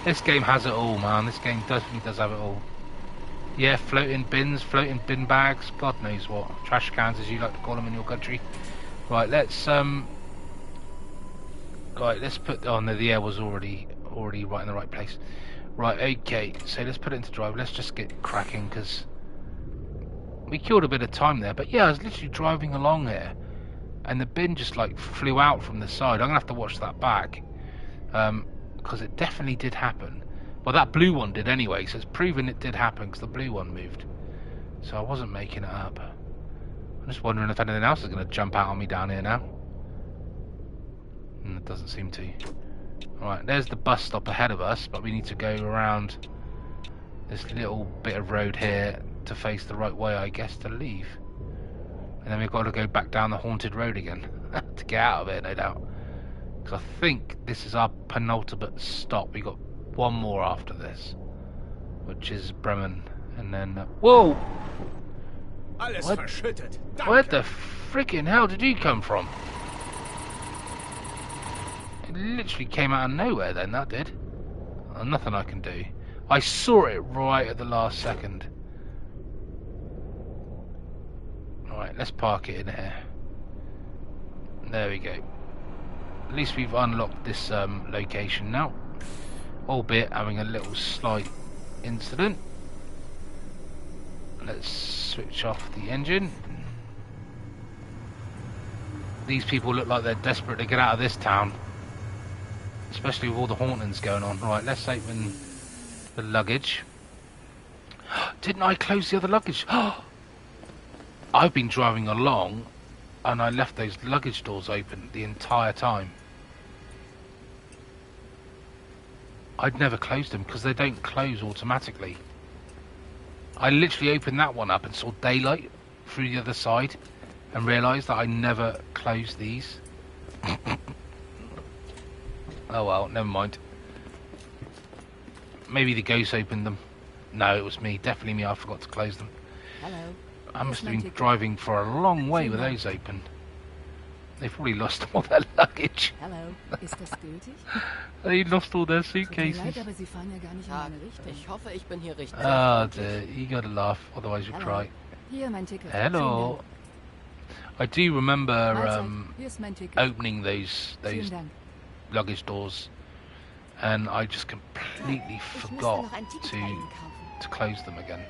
This game has it all, man. This game definitely does have it all. Yeah, floating bins, floating bin bags, God knows what. Trash cans, as you like to call them in your country. Right, let's let's put on the air was already right in the right place. Right, okay. So let's put it into drive. Let's just get cracking, because we killed a bit of time there. But yeah, I was literally driving along here, and the bin just like flew out from the side. I'm gonna have to watch that back, because it definitely did happen. Well, that blue one did anyway, so it's proven it did happen because the blue one moved. So I wasn't making it up. I'm just wondering if anything else is going to jump out on me down here now. It doesn't seem to. Alright, there's the bus stop ahead of us, but we need to go around this little bit of road here to face the right way, I guess, to leave. And then we've got to go back down the haunted road again to get out of it, no doubt. Because I think this is our penultimate stop. We got one more after this, which is Bremen, and then whoa! Alles What? verschüttet. Where the freaking hell did you come from? It literally came out of nowhere. Then that did. Nothing I can do. I saw it right at the last second. Alright, let's park it in here. There we go. At least we've unlocked this location now. Albeit having a little slight incident. Let's switch off the engine. These people look like they're desperate to get out of this town. Especially with all the hauntings going on. Right, let's open the luggage. Didn't I close the other luggage? I've been driving along and I left those luggage doors open the entire time. I'd never closed them because they don't close automatically. I literally opened that one up and saw daylight through the other side and realised that I never closed these. Oh well, never mind. Maybe the ghost opened them. No, it was me. Definitely me. I forgot to close them. Hello. I must have been driving for a long way with those open. They've probably lost all their luggage. Hello. Ist das gültig? They lost all their Tut mir suitcases. leid, aber Sie fahren ja gar nicht in Tag. meine Richtung. Ich hoffe, ich bin hier richtig. Ah, dear. You gotta laugh, otherwise you'll Hello. cry. Hier mein Ticket. Hello. Vielen I do remember Dank. Mahlzeit. Hier ist mein Ticket. opening those Vielen Dank. luggage doors, and I just completely Ich müsste forgot noch ein Ticket bei Ihnen to kaufen. close them again.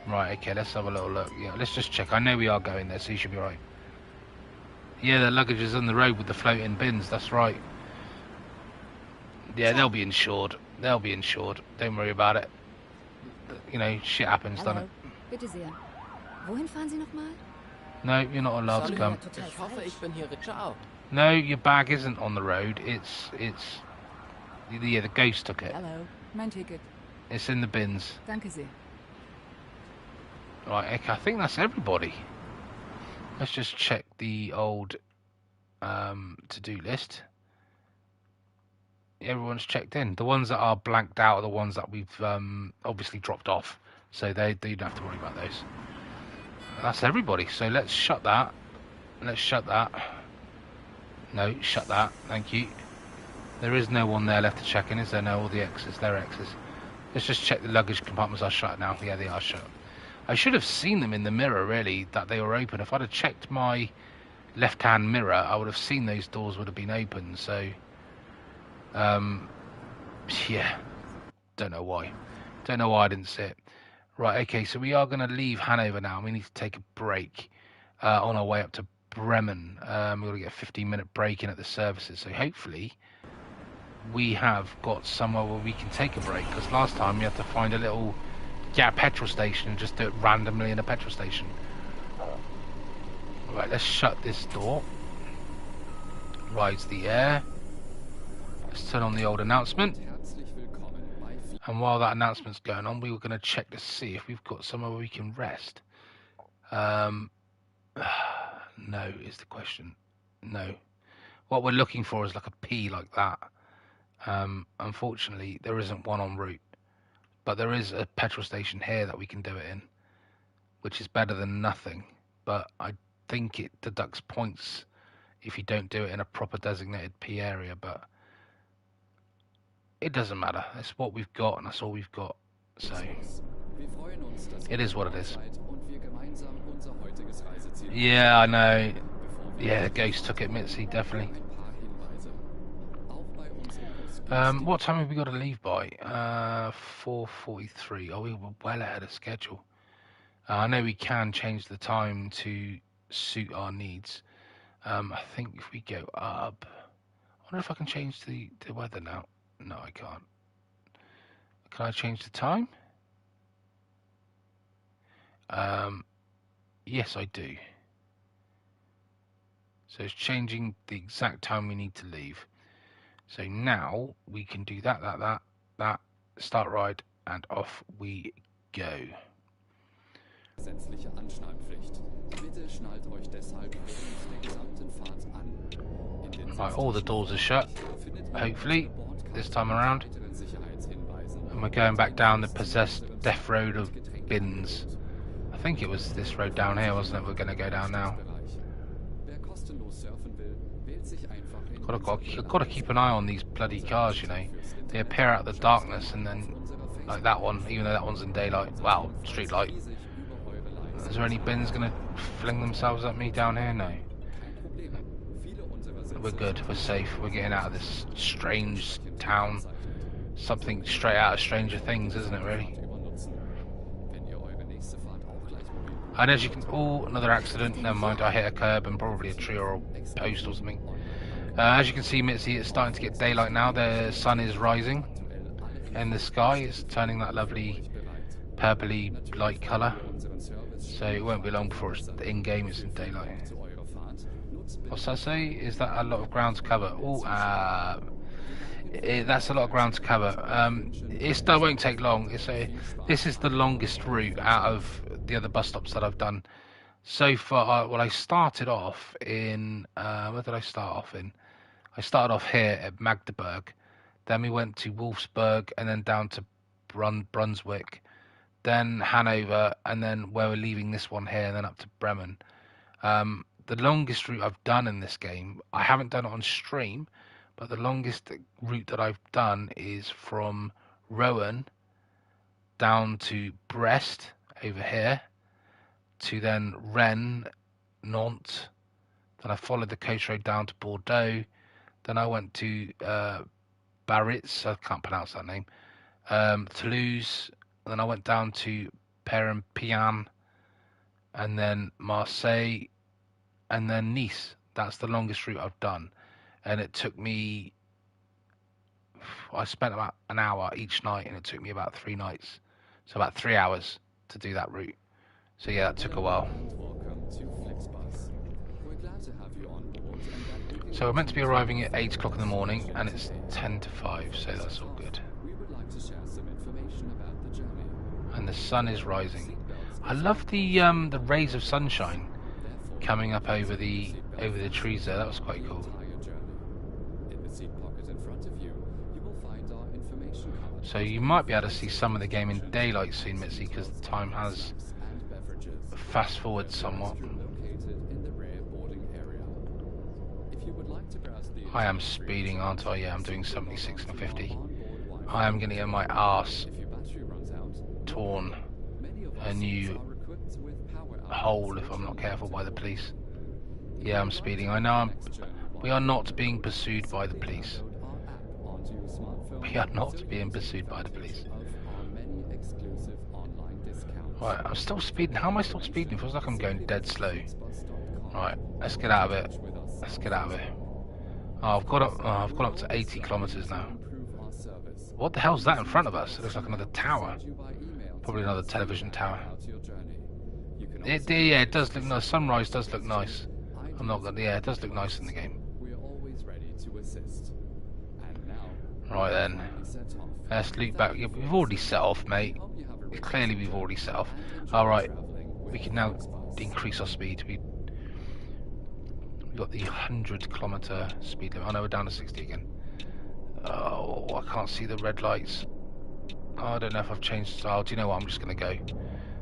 Right, okay, let's have a little look. Yeah, let's just check. I know we are going there, so you should be right. Yeah, the luggage is on the road with the floating bins, that's right. Yeah, they'll be insured. They'll be insured. Don't worry about it. You know, shit happens, doesn't Hallo. it? Bitte sehr. Wohin fahren Sie nochmal? No, you're not allowed to Sorry. come. Total Ich hoffe, falsch. ich bin hier richtig. Ciao. No, your bag isn't on the road. It's yeah, the ghost took it. Hallo. Mein Ticket. It's in the bins. Danke sehr. Right, okay, I think that's everybody. Let's just check the old to-do list. Everyone's checked in. The ones that are blanked out are the ones that we've obviously dropped off. So you don't have to worry about those. That's everybody. So let's shut that. Let's shut that. No, shut that. Thank you. There is no one there left to check in, is there? No, all the X's. They're X's. Let's just check the luggage compartments are shut now. Yeah, they are shut. I should have seen them in the mirror, really, that they were open. If I'd have checked my left-hand mirror, I would have seen those doors would have been open. So, yeah, don't know why. Don't know why I didn't see it. Right, okay, so we are going to leave Hanover now. We need to take a break on our way up to Bremen. We're going to get a 15-minute break in at the services. So hopefully we have got somewhere where we can take a break. Because last time we had to find a little petrol station and just do it randomly in a petrol station. Right, let's shut this door. Rise the air. Let's turn on the old announcement. And while that announcement's going on, we were going to check to see if we've got somewhere where we can rest. No is the question. No. What we're looking for is like a P like that. Unfortunately, there isn't one en route. But there is a petrol station here that we can do it in, which is better than nothing. But I think it deducts points if you don't do it in a proper designated P area. But it doesn't matter. It's what we've got, and that's all we've got. So it is what it is. Yeah, I know. Yeah, the ghost took it, Mitzi, definitely. What time have we got to leave by? 4:43. Oh, we were well ahead of schedule. I know we can change the time to suit our needs. I think if we go up, I wonder if I can change the weather now. No, I can't. Can I change the time? Yes, I do. So it's changing the exact time we need to leave. So now we can do that, start ride, and off we go. Gesetzliche Anschnallpflicht. Bitte schnallt euch deshalb während der gesamten Fahrt an. In den Right, all the doors are shut, hopefully, this time around. weiteren Sicherheitshinweisen And we're going back down the possessed death road of bins. I think it was this road down here, wasn't it? We're going to go down now. Wer kostenlos surfen will, wählt sich einfach in Got to keep an eye on these bloody cars, you know. They appear out of the darkness, and then, like that one, even though that one's in daylight, well, street light. Is there any bins going to fling themselves at me down here? No. We're good, we're safe, we're getting out of this strange town. Something straight out of Stranger Things, isn't it, really? And as you can... Oh, another accident. Never mind, I hit a curb and probably a tree or a post or something. As you can see, Mitzi, it's starting to get daylight now. The sun is rising in the sky. It's turning that lovely purpley light colour. So it won't be long before it's in-game, it's in daylight. What's that say? Is that a lot of ground to cover? Oh, that's a lot of ground to cover. It still won't take long. This is the longest route out of the other bus stops that I've done so far. Well, I started off in where did I start off in? I started off here at Magdeburg, then we went to Wolfsburg, and then down to Brunswick, then Hanover, and then where we're leaving this one here, and then up to Bremen. The longest route I've done in this game, I haven't done it on stream, but the longest route that I've done is from Rouen down to Brest over here, to then Rennes, Nantes, then I followed the coast road down to Bordeaux, then I went to Biarritz, I can't pronounce that name, Toulouse, and then I went down to Perpignan, and then Marseille, and then Nice. That's the longest route I've done. And it took me, I spent about an hour each night, and it took me about 3 nights. So about 3 hours to do that route. So yeah, that took a while. So we're meant to be arriving at 8 o'clock in the morning, and it's 10 to 5, so that's all good. And the sun is rising. I love the rays of sunshine coming up over the trees there. That was quite cool. So you might be able to see some of the game in daylight soon, Mitzi, because the time has fast forward somewhat. I am speeding, aren't I? Yeah, I'm doing 76 and 50. I am going to get my arse torn a new hole if I'm not careful by the police. Yeah, I'm speeding. I know we are not being pursued by the police. We are not being pursued by the police. Right, I'm still speeding. How am I still speeding? It feels like I'm going dead slow. Right, let's get out of it. Let's get out of it. Oh, I've gone up to 80 kilometers now. What the hell's that in front of us? It looks like another tower. Probably another television tower. Yeah, it does look nice. Sunrise does look nice. I'm not gonna. Yeah, it does look nice in the game. Right then, let's loop back. Yeah, we've already set off, mate. Clearly, we've already set off. All right, we can now increase our speed. We've got the 100-kilometer speed limit. Oh no, we're down to 60 again. Oh, I can't see the red lights. Oh, I don't know if I've changed style. Do you know what? I'm just gonna go.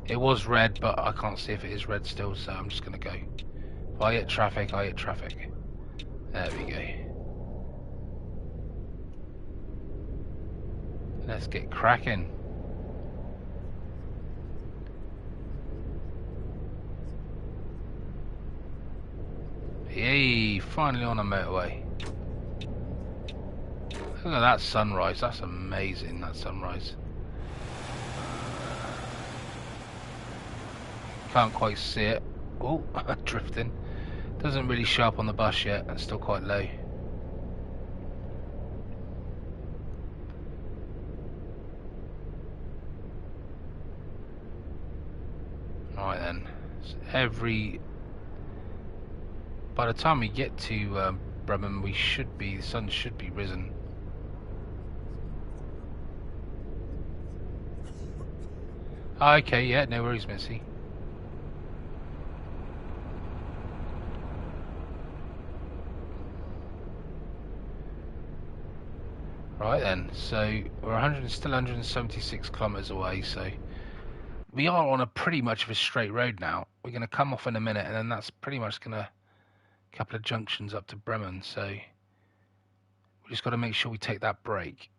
It was red, but I can't see if it is red still, so I'm just gonna go. If I hit traffic, I hit traffic. There we go. Let's get cracking. Yay, finally on a motorway. Look at that sunrise, that's amazing, that sunrise. Can't quite see it. Oh, drifting. Doesn't really show up on the bus yet, it's still quite low. Right then, so by the time we get to Bremen, the sun should be risen. Okay, yeah, no worries, Missy. Right then, so we're still 176 kilometers away, so we are on a pretty much of a straight road now. We're going to come off in a minute, and then that's pretty much going to couple of junctions up to Bremen, so we just got to make sure we take that break,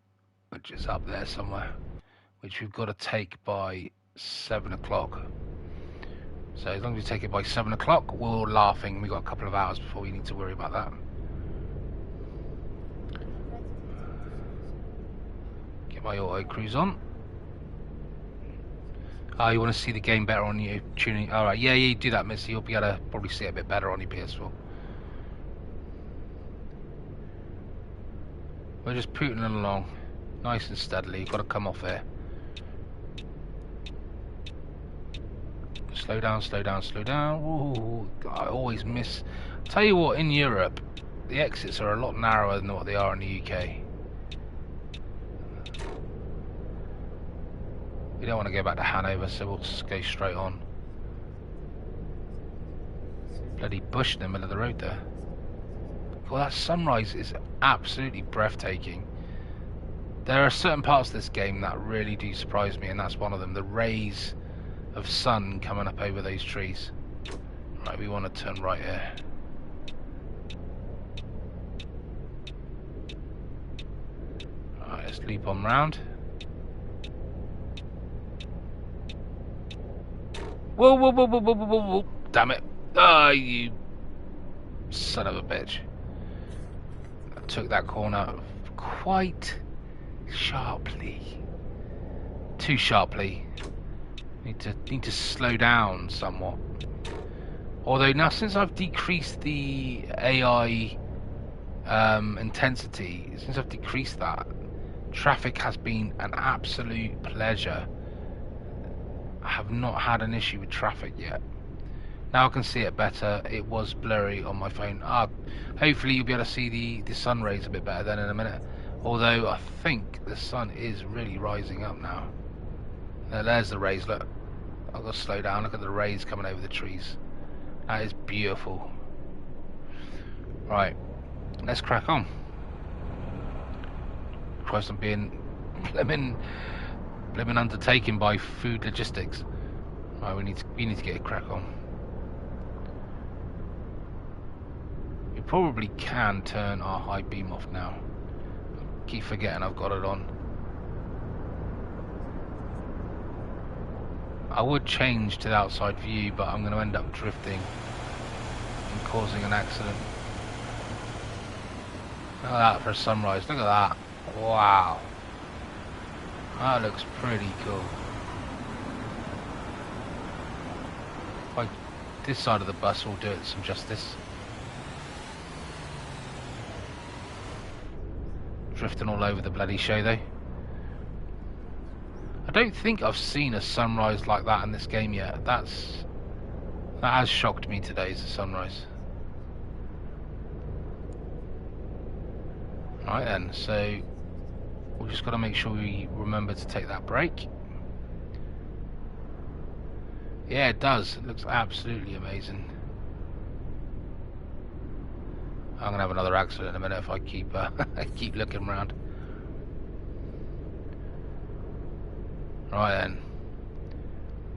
which is up there somewhere, which we've got to take by 7 o'clock. So as long as we take it by 7 o'clock, we're all laughing. We've got a couple of hours before we need to worry about that. Get my auto cruise on. Oh, you want to see the game better on your tuning? Alright, yeah, you do that, Missy. You'll be able to probably see it a bit better on your PS4. We're just putting it along nice and steadily. You've got to come off here. Slow down, slow down, slow down. Ooh, I always miss. Tell you what, in Europe, the exits are a lot narrower than what they are in the UK. We don't want to go back to Hanover, so we'll just go straight on. Bloody bush in the middle of the road there. Well, that sunrise is absolutely breathtaking. There are certain parts of this game that really do surprise me, and that's one of them. The rays of sun coming up over those trees. Right, we want to turn right here. Alright, let's loop on round. Whoa, whoa, whoa, whoa, whoa, whoa, whoa, whoa. Damn it. Ah, you son of a bitch. I took that corner quite sharply. Too sharply. Need to slow down somewhat. Although now, since I've decreased the AI intensity, since I've decreased that, traffic has been an absolute pleasure. I have not had an issue with traffic yet. Now I can see it better. It was blurry on my phone. Hopefully you'll be able to see the sun rays a bit better then in a minute. Although I think the sun is really rising up now. There's the rays, look. I've got to slow down. Look at the rays coming over the trees. That is beautiful. Right, let's crack on. Christ, I'm being blimmin' undertaken by food logistics. Right, we need to get a crack on. We probably can turn our high beam off now. I keep forgetting I've got it on. I would change to the outside view, but I'm going to end up drifting and causing an accident. Look at that for a sunrise. Look at that. Wow. That looks pretty cool. Like, this side of the bus will do it some justice. Drifting all over the bloody show though. I don't think I've seen a sunrise like that in this game yet. That has shocked me today, as a sunrise. Right then, so we've just got to make sure we remember to take that break. Yeah, it does. It looks absolutely amazing. I'm gonna have another accident in a minute if I keep keep looking around. Right then,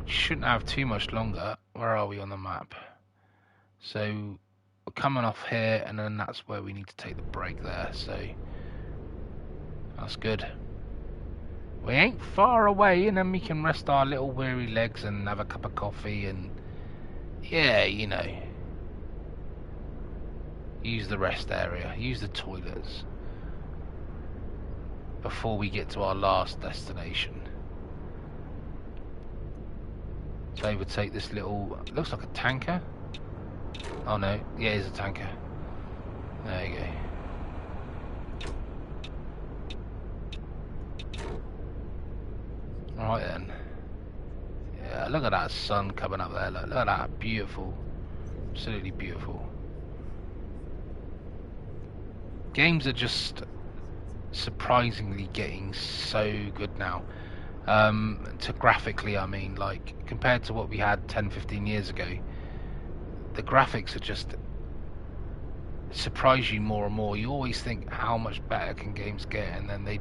shouldn't have too much longer. Where are we on the map? So we're coming off here, and then that's where we need to take the break there. So that's good. We ain't far away, and then we can rest our little weary legs and have a cup of coffee and, yeah, you know, use the rest area, use the toilets before we get to our last destination. So overtake this little, looks like a tanker. Oh no, yeah, it's a tanker. There you go. Right then. Yeah, look at that sun coming up there. Look at that, beautiful. Absolutely beautiful. Games are just surprisingly getting so good now. To graphically, I mean, like, compared to what we had 10-15 years ago, the graphics are just surprise you more and more. You always think, how much better can games get? And then they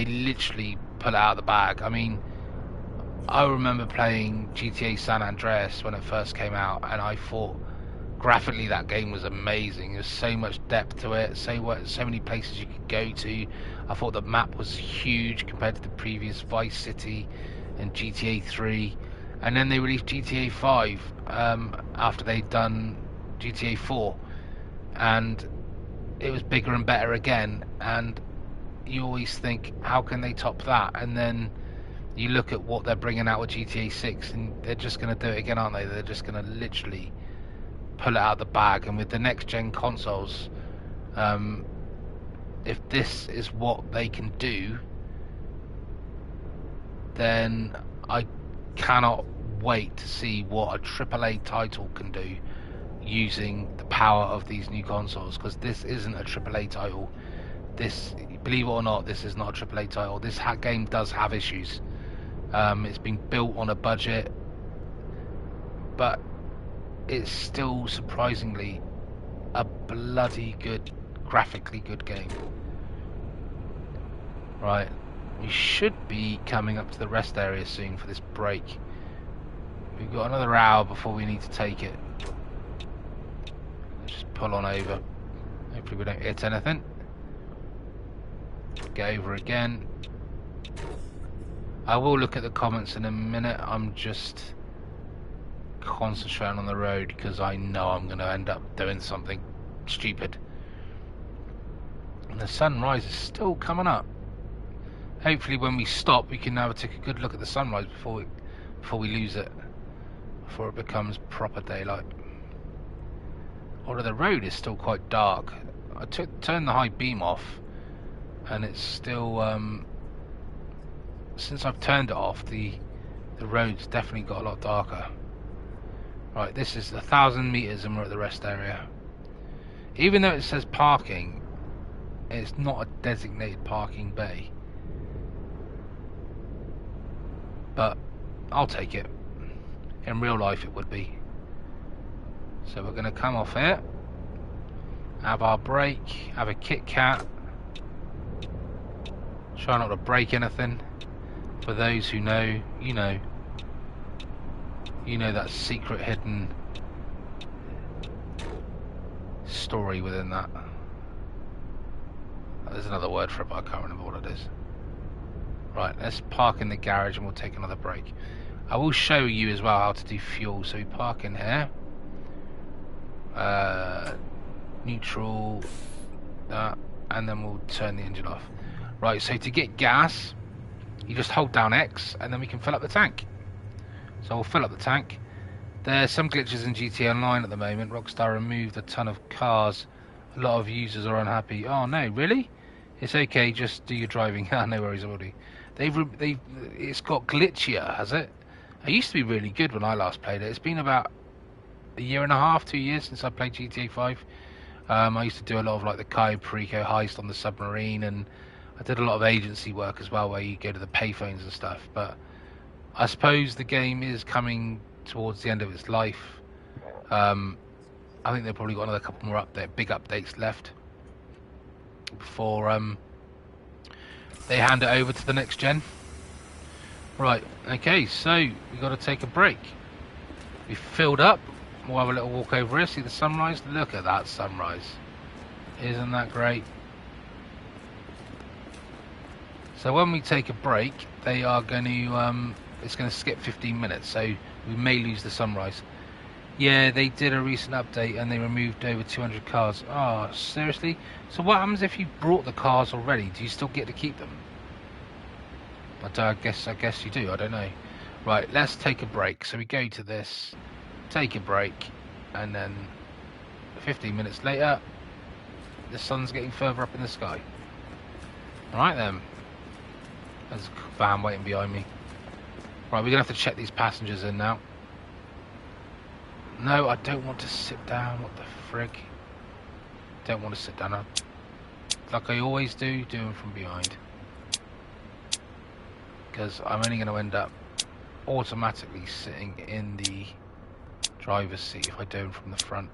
literally pull it out of the bag. I mean, I remember playing GTA San Andreas when it first came out, and I thought graphically that game was amazing. There's so much depth to it, so many places you could go to. I thought the map was huge compared to the previous Vice City and GTA 3. And then they released GTA 5 after they'd done GTA 4, and it was bigger and better again. And you always think, how can they top that? And then you look at what they're bringing out with GTA 6, and they're just going to do it again, aren't they? They're just going to literally pull it out of the bag. And with the next gen consoles, if this is what they can do, then I cannot wait to see what a AAA title can do using the power of these new consoles, because this isn't a AAA title. This, believe it or not, this is not a AAA title. This game does have issues. It's been built on a budget, but it's still surprisingly a bloody good, graphically good game. Right, we should be coming up to the rest area soon for this break. We've got another hour before we need to take it. Let's just pull on over. Hopefully we don't hit anything. Get over again. I will look at the comments in a minute. I'm just concentrating on the road because I know I'm going to end up doing something stupid. And the sunrise is still coming up. Hopefully when we stop we can now take a good look at the sunrise before we lose it, before it becomes proper daylight. Although the road is still quite dark. I turned the high beam off, and it's still since I've turned it off, the road's definitely got a lot darker. Right, this is 1,000 meters and we're at the rest area. Even though it says parking, it's not a designated parking bay, but I'll take it. In real life it would be. So we're going to come off here, have our break, have a Kit Kat, try not to break anything. For those who know, you know that secret hidden story within that. There's another word for it, but I can't remember what it is. Right, let's park in the garage and we'll take another break. I will show you as well how to do fuel. So we park in here, neutral, that, and then we'll turn the engine off. Right, so to get gas, you just hold down X and then we can fill up the tank. So we'll fill up the tank. There's some glitches in GTA Online at the moment. Rockstar removed a ton of cars. A lot of users are unhappy. Oh no, really? It's okay, just do your driving. No worries, already. It's got glitchier, has it? It used to be really good when I last played it. It's been about a year and a half, 2 years since I played GTA 5. I used to do a lot of like the Cayo Perico heist on the submarine, and I did a lot of agency work as well, where you go to the payphones and stuff. But I suppose the game is coming towards the end of its life. I think they've probably got another couple more big updates left before they hand it over to the next gen. Right, okay, so we've got to take a break. We've filled up. We'll have a little walk over here, see the sunrise. Look at that sunrise. Isn't that great? So when we take a break, they are going to it's going to skip 15 minutes, so we may lose the sunrise. Yeah, they did a recent update and they removed over 200 cars. Oh, seriously? So what happens if you brought the cars already? Do you still get to keep them? I guess you do. I don't know. Right, let's take a break. So we go to this, take a break, and then 15 minutes later, the sun's getting further up in the sky. Alright then. There's a van waiting behind me. Right, we're going to have to check these passengers in now. No, I don't want to sit down. What the frig? Don't want to sit down. Like I always do them from behind. Because I'm only going to end up automatically sitting in the driver's seat if I do them from the front.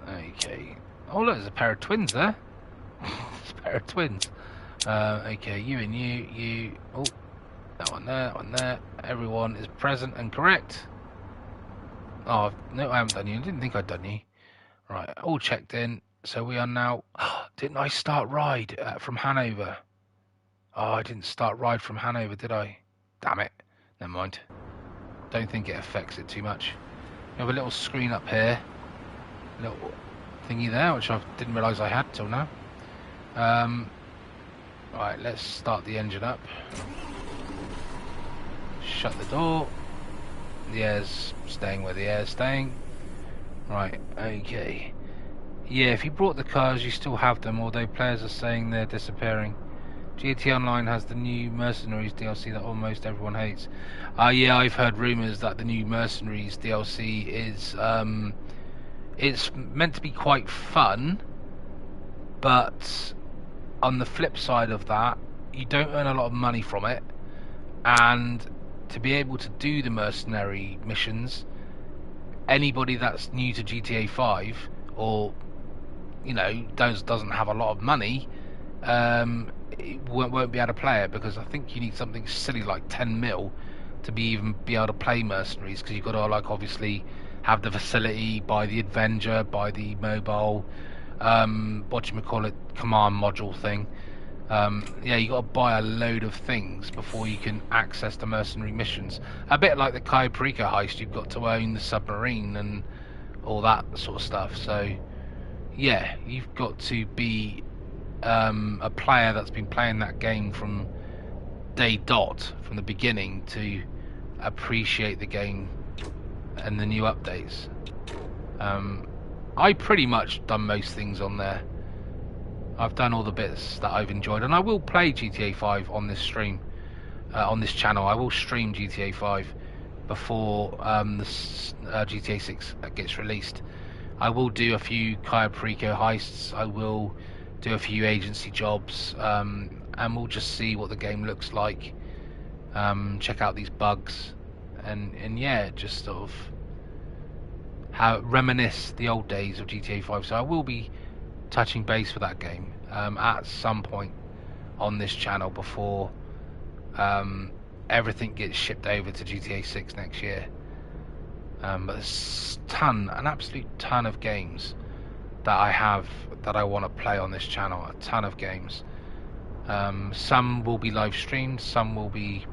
Okay. Oh look, there's a pair of twins there. There's a pair of twins. Okay, you and you. Oh, that one there, that one there. Everyone is present and correct. Oh, no, I haven't done you. I didn't think I'd done you. Right, all checked in. So we are now... Didn't I start ride from Hanover? Oh, I didn't start ride from Hanover, did I? Damn it. Never mind. Don't think it affects it too much. We have a little screen up here. A little thingy there, which I didn't realise I had till now. Right, let's start the engine up. Shut the door. The air's staying where the air's staying. Right, okay. Yeah, if you brought the cars, you still have them, although players are saying they're disappearing. GT Online has the new Mercenaries DLC that almost everyone hates. Yeah, I've heard rumours that the new Mercenaries DLC is... it's meant to be quite fun, but on the flip side of that, you don't earn a lot of money from it, and to be able to do the mercenary missions, anybody that's new to GTA 5 or doesn't have a lot of money, won't be able to play it, because I think you need something silly like 10 mil to be able to play mercenaries, because you've got to obviously have the facility, buy the Avenger, buy the mobile command module thing. Yeah, you got to buy a load of things before you can access the mercenary missions. A bit like the Cayo Perico heist, you've got to own the submarine and all that sort of stuff. So yeah, you've got to be a player that's been playing that game from day dot, from the beginning, to appreciate the game and the new updates. I pretty much done most things on there. I've done all the bits that I've enjoyed, and I will play GTA 5 on this stream, on this channel. I will stream GTA 5 before the GTA 6 gets released. I will do a few Cayo Perico heists. I will do a few agency jobs, and we'll just see what the game looks like. Check out these bugs, and yeah, just sort of reminisce the old days of GTA 5. So I will be touching base for that game at some point on this channel before everything gets shipped over to GTA 6 next year. But there's an absolute ton of games that I have that I want to play on this channel. A ton of games. Some will be live streamed, some will be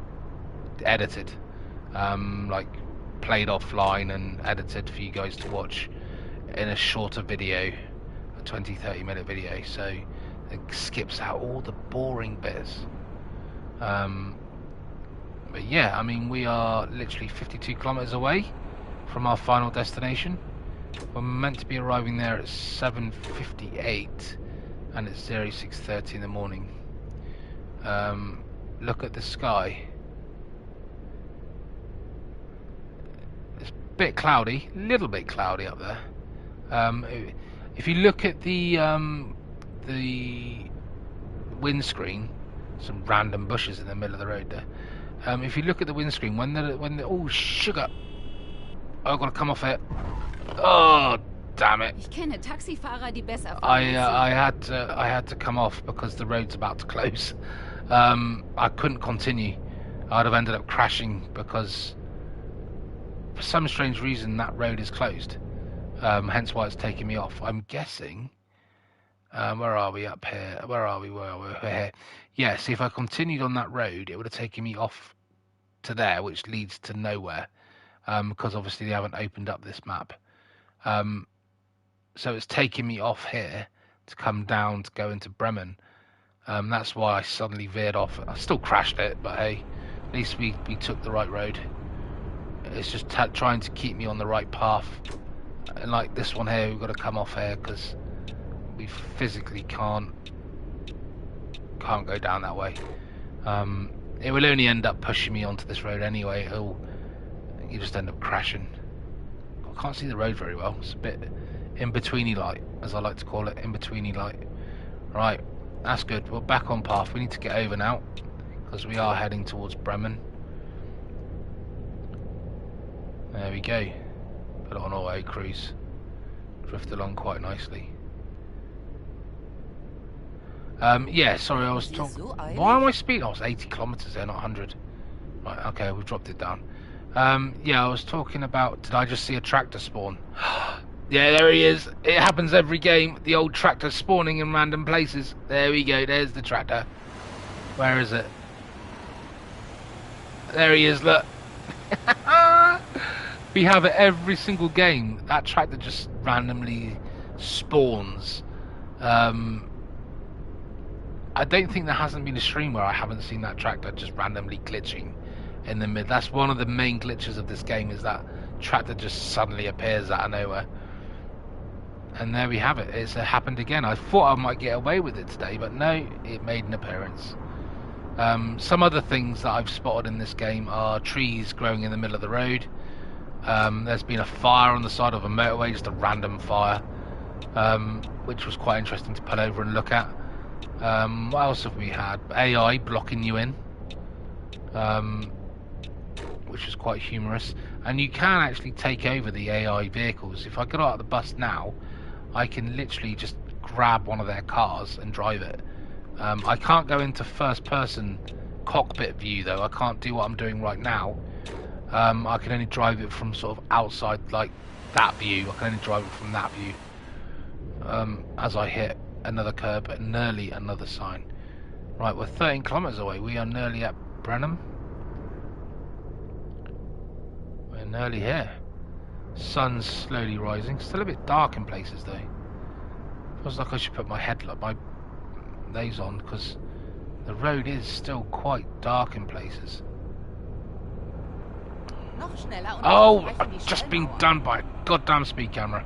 edited, like played offline and edited for you guys to watch in a shorter video, a 20-30 minute video, so it skips out all the boring bits. But yeah, I mean, we are literally 52 kilometers away from our final destination. We're meant to be arriving there at 7:58 and it's 06:30 in the morning. Look at the sky. It's a bit cloudy, a little bit cloudy up there. If you look at the windscreen, some random bushes in the middle of the road there. If you look at the windscreen, when the oh sugar, I've got to come off it. Oh damn it! Ich kenne Taxifahrer, die besser fahren I had to come off because the road's about to close. I couldn't continue. I'd have ended up crashing because for some strange reason that road is closed. Hence why it's taking me off. I'm guessing. Where are we up here? Where are we? We're here. Yeah, see, if I continued on that road, it would have taken me off to there, which leads to nowhere, because obviously they haven't opened up this map. So it's taking me off here to come down to go into Bremen. That's why I suddenly veered off. I still crashed it, but hey, at least we took the right road. It's just trying to keep me on the right path. And like this one here, we've got to come off here because we physically can't go down that way. It will only end up pushing me onto this road anyway. You just end up crashing. I can't see the road very well. It's a bit in-betweeny light, as I like to call it, in-betweeny light. Right, that's good. We're back on path. We need to get over now because we are heading towards Bremen. There we go. Put it on auto cruise. drift along quite nicely. Yeah, sorry, I was talking. Why am I speeding? I was 80 kilometers there, not 100. Right, okay, we've dropped it down. Yeah, I was talking about. Did I just see a tractor spawn? Yeah, there he is. It happens every game. The old tractor spawning in random places. There we go. There's the tractor. Where is it? There he is. Look. We have it every single game. That tractor just randomly spawns. I don't think there hasn't been a stream where I haven't seen that tractor just randomly glitching in the mid. That's one of the main glitches of this game, is that tractor just suddenly appears out of nowhere. And there we have it. It's happened again. I thought I might get away with it today, but no, it made an appearance. Some other things that I've spotted in this game are trees growing in the middle of the road. There's been a fire on the side of a motorway, just a random fire, which was quite interesting to pull over and look at. What else have we had? AI blocking you in, which is quite humorous. And you can actually take over the AI vehicles. If I get out of the bus now, I can literally just grab one of their cars and drive it. I can't go into first person cockpit view though. I can't do what I'm doing right now. I can only drive it from sort of outside, like that view. I can only drive it from that view as I hit another curb and nearly another sign. Right, we're 13 kilometers away. We are nearly at Bremen. We're nearly here. Sun's slowly rising. Still a bit dark in places though. Feels like I should put my headlight, my those on, because the road is still quite dark in places. Oh, I've just been done by a goddamn speed camera.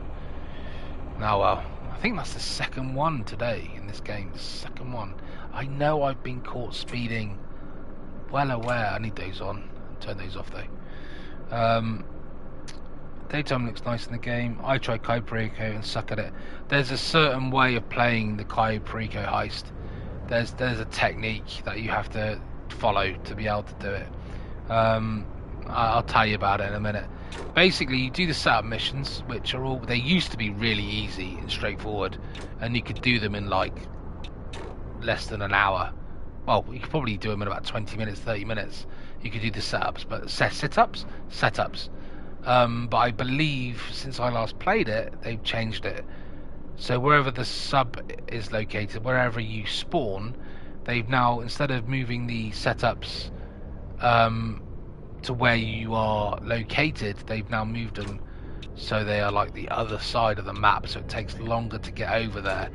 Now, well, I think that's the second one today in this game. The second one. I know I've been caught speeding. Well aware. I need those on. Turn those off though. Daytime looks nice in the game. I tried Caio Perico and suck at it. There's a certain way of playing the Caio Perico heist. There's a technique that you have to follow to be able to do it. I'll tell you about it in a minute. Basically, you do the setup missions, which are all, they used to be really easy and straightforward, and you could do them in like less than an hour. Well, you could probably do them in about 20 minutes, 30 minutes. You could do the setups, but setups. But I believe since I last played it, they've changed it. So wherever the sub is located, wherever you spawn, they've now, instead of moving the setups to where you are located, they've now moved them so they are like the other side of the map, so it takes longer to get over there.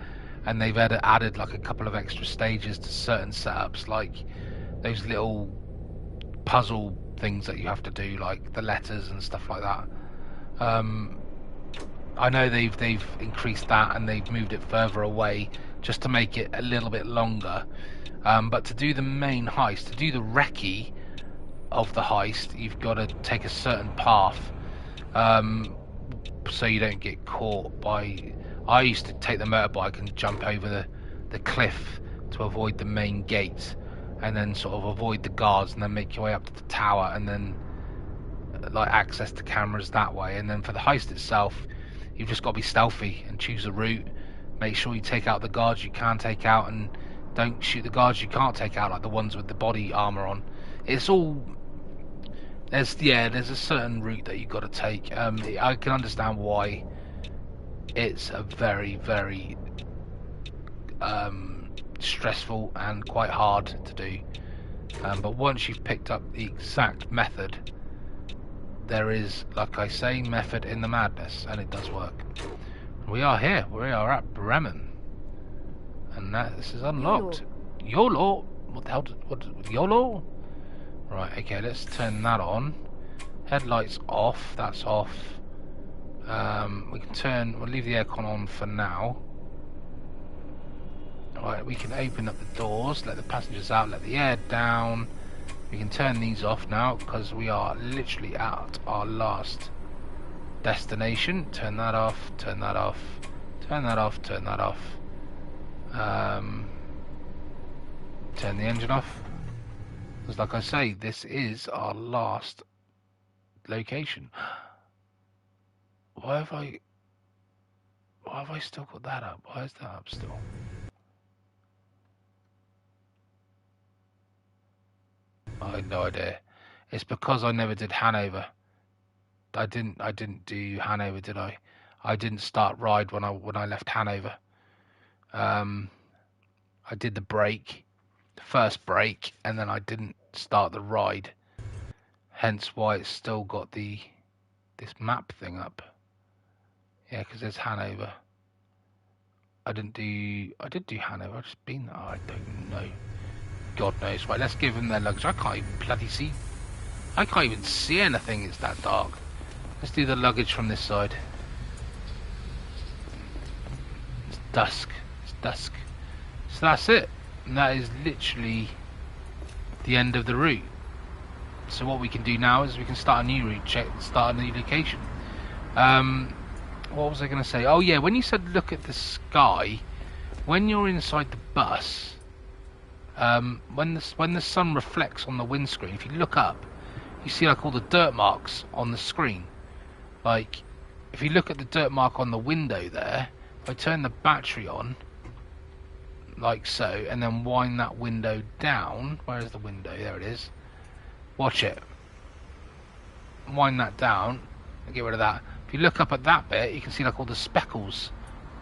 And they've added like a couple of extra stages to certain setups, like those little puzzle things that you have to do, like the letters and stuff like that. I know they've increased that and they've moved it further away just to make it a little bit longer. But to do the main heist, to do the recce of the heist, you've got to take a certain path, so you don't get caught by... I used to take the motorbike and jump over the cliff to avoid the main gate, and then sort of avoid the guards, and then make your way up to the tower, and then like access the cameras that way. And then for the heist itself, you've just got to be stealthy and choose a route. Make sure you take out the guards you can take out, and don't shoot the guards you can't take out, like the ones with the body armor on. It's all... There's a certain route that you've got to take. I can understand why it's a very, very stressful and quite hard to do. But once you've picked up the exact method, there is, like I say, method in the madness, and it does work. We are here. We are at Bremen, and this is unlocked. YOLO. What the hell? What YOLO? Right. Okay. Let's turn that on. Headlights off. That's off. We can turn. We'll leave the aircon on for now. Right. We can open up the doors. Let the passengers out. Let the air down. We can turn these off now because we are literally at our last destination. Turn that off. Turn that off. Turn that off. Turn that off. Turn the engine off. Because like I say, this is our last location. Why have I... Why have I still got that up? Why is that up still? I have no idea. It's because I never did Hanover. I didn't do Hanover, did I? I didn't start ride when I left Hanover. I did the first break, and then I didn't start the ride. Hence why it's still got this map thing up. Yeah, because there's Hanover. I did do Hanover. I've just been there. I don't know. God knows. Right, let's give them their luggage. I can't even bloody see. I can't even see anything. It's that dark. Let's do the luggage from this side. It's dusk. It's dusk. So that's it. And that is literally the end of the route. So what we can do now is we can start a new route, start a new location. What was I going to say? Oh yeah, when you said look at the sky, when you're inside the bus, when the sun reflects on the windscreen, if you look up, you see like all the dirt marks on the screen. Like, if you look at the dirt mark on the window there, if I turn the battery on, like so, and then wind that window down, where is the window? There it is. Watch it. Wind that down and get rid of that. If you look up at that bit, you can see like all the speckles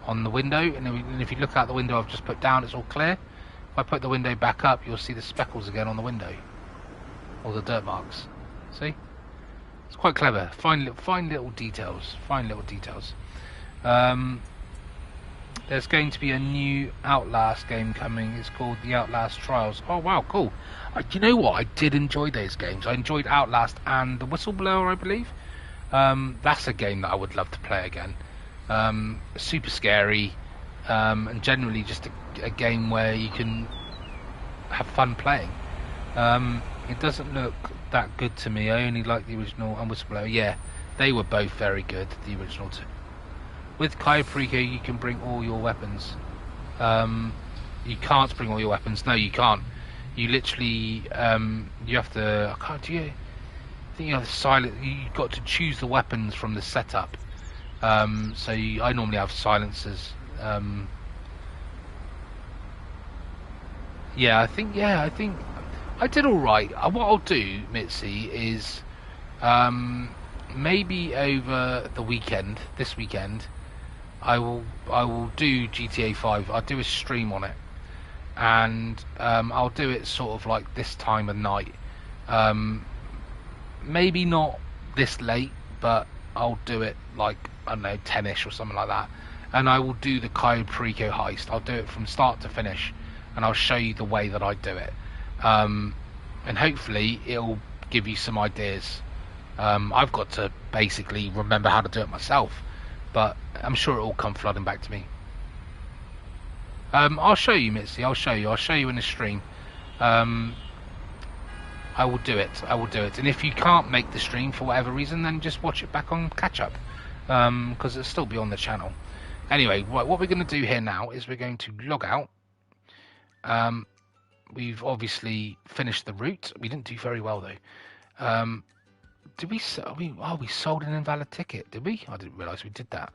on the window, and if you look out the window I've just put down, it's all clear. If I put the window back up, you'll see the speckles again on the window, all the dirt marks. See, it's quite clever. Fine little details. Fine little details. There's going to be a new Outlast game coming. It's called the Outlast Trials. Oh wow, cool. Do you know what? I did enjoy those games. I enjoyed Outlast and the Whistleblower, I believe. That's a game that I would love to play again. Super scary, and generally just a game where you can have fun playing. It doesn't look that good to me. I only like the original and Whistleblower. Yeah, they were both very good, the original two. With Cayo Perico, you can bring all your weapons. You can't bring all your weapons. No, you can't. You literally, you have to. I can't do you. I think you have to silent. You've got to choose the weapons from the setup. I normally have silencers. Yeah, I think I did all right. What I'll do, Mitzi, is maybe over the weekend, this weekend, I will do GTA 5. I'll do a stream on it, and I'll do it sort of like this time of night. Maybe not this late, but I'll do it like, I don't know, 10ish or something like that. And I will do the Cayo Perico heist. I'll do it from start to finish, and I'll show you the way that I do it. And hopefully it'll give you some ideas. I've got to basically remember how to do it myself, but I'm sure it'll come flooding back to me. I'll show you, Mitzi. I'll show you in the stream. I will do it. And if you can't make the stream for whatever reason, then just watch it back on catch up, because it'll still be on the channel. Anyway, what we're going to do here now is we're going to log out. We've obviously finished the route. We didn't do very well though. Did we? We sold an invalid ticket. Did we? I didn't realise we did that.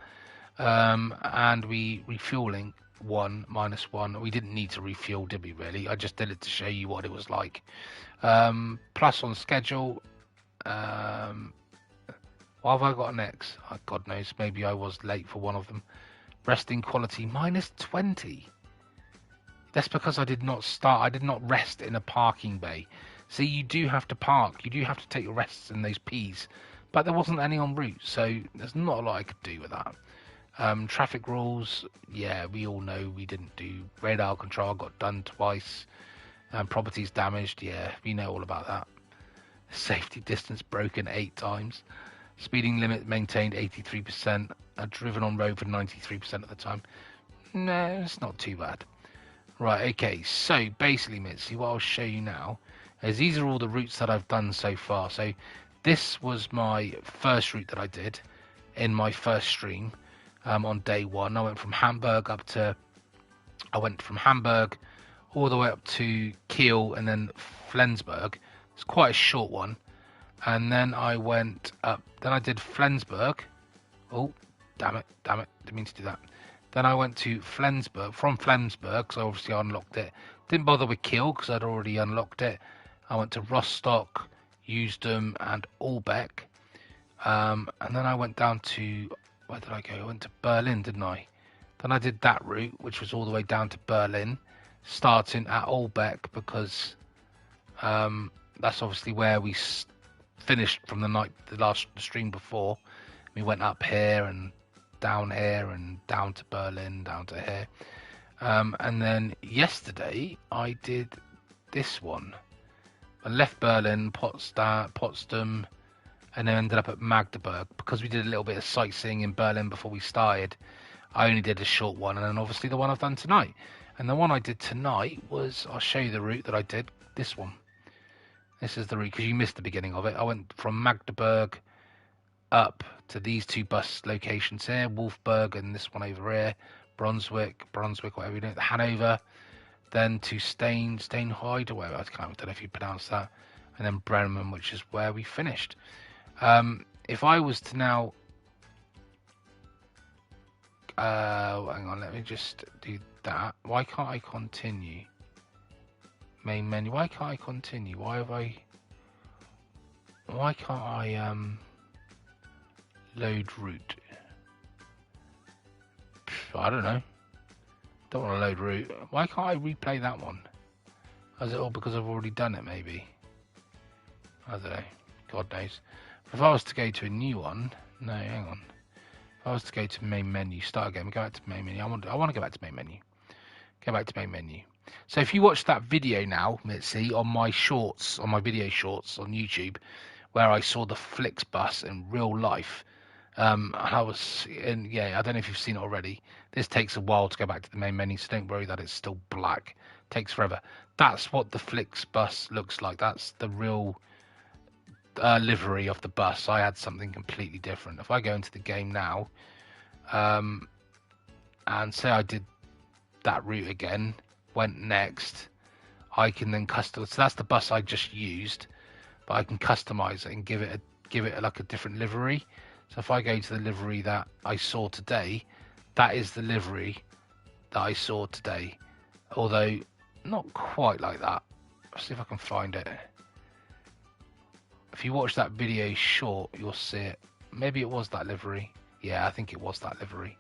And we refueling -1. We didn't need to refuel, did we? Really? I just did it to show you what it was like. Plus on schedule. What have I got next? Oh, God knows. Maybe I was late for one of them. Resting quality -20. That's because I did not rest in a parking bay. See, you do have to park. You do have to take your rests in those P's. But there wasn't any en route, so there's not a lot I could do with that. Traffic rules, yeah, we all know we didn't do. Radar control got done twice. Properties damaged, yeah, we know all about that. Safety distance broken 8 times. Speeding limit maintained 83%. Driven on road for 93% of the time. No, it's not too bad. Right, okay, so basically, Mitzi, what I'll show you now is these are all the routes that I've done so far. So this was my first route that I did in my first stream on day 1. I went from Hamburg all the way up to Kiel and then Flensburg. It's quite a short one. And then I went up, then I did Flensburg. Oh, damn it, didn't mean to do that. Then I went to Flensburg. From Flensburg, because I obviously unlocked it. Didn't bother with Kiel because I'd already unlocked it. I went to Rostock, Usedom, and Albeck. And then I went down to, where did I go? I went to Berlin, didn't I? Then I did that route, which was all the way down to Berlin, starting at Albeck because that's obviously where we finished from the last stream before. We went up here and down to Berlin, down to here. And then yesterday I did this one. I left Berlin, Potsdam, and then ended up at Magdeburg because we did a little bit of sightseeing in Berlin before we started. I only did a short one, and then obviously the one I've done tonight. And the one I did tonight was, I'll show you the route that I did, this one. This is the route, because you missed the beginning of it. I went from Magdeburg up to these two bus locations here, Wolfberg and this one over here, Brunswick, whatever you know, Hanover, then to Steinheide, or whatever, I don't know if you pronounce that, and then Bremen, which is where we finished. If I was to now, hang on, let me just do that. Why can't I continue? Main menu. Why can't I continue? Why can't I load route? I don't know. Don't want to load route. Why can't I replay that one? Is it all because I've already done it? Maybe. I don't know. God knows. If I was to go to a new one, no, hang on. If I was to go to main menu, start again. Go back to main menu. I want to go back to main menu. Go back to main menu. So if you watch that video now, Mitzi, on my shorts, on my video shorts on YouTube, where I saw the Flixbus in real life, I was in, yeah, I don't know if you've seen it already. This takes a while to go back to the main menu, so don't worry that it's still black. It takes forever. That's what the Flixbus looks like. That's the real livery of the bus. I had something completely different. If I go into the game now, and say I did that route again, went next, I can then custom. So that's the bus I just used, but I can customize it and give it like a different livery. So if I go to the livery that I saw today, that is the livery that I saw today, although not quite like that. Let's see if I can find it. If you watch that video short, you'll see it. Maybe it was that livery. Yeah, I think it was that livery.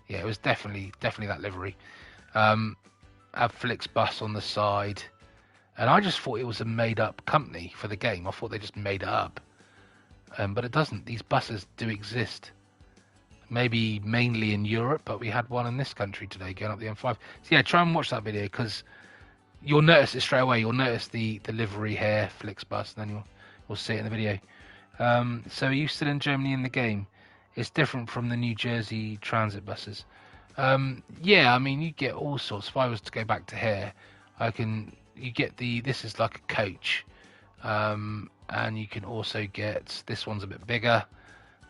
Yeah, it was definitely that livery. Have Flixbus on the side, and I just thought it was a made-up company for the game. I thought they just made it up, but it doesn't. These buses do exist. Maybe mainly in Europe, but we had one in this country today going up the M5. So yeah, try and watch that video because you'll notice it straight away. You'll notice the livery here, Flixbus, and then you'll see it in the video. So are you still in Germany in the game? It's different from the New Jersey transit buses. Yeah, I mean, you get all sorts. If I was to go back to here, you get this is like a coach. And you can also get, this one's a bit bigger,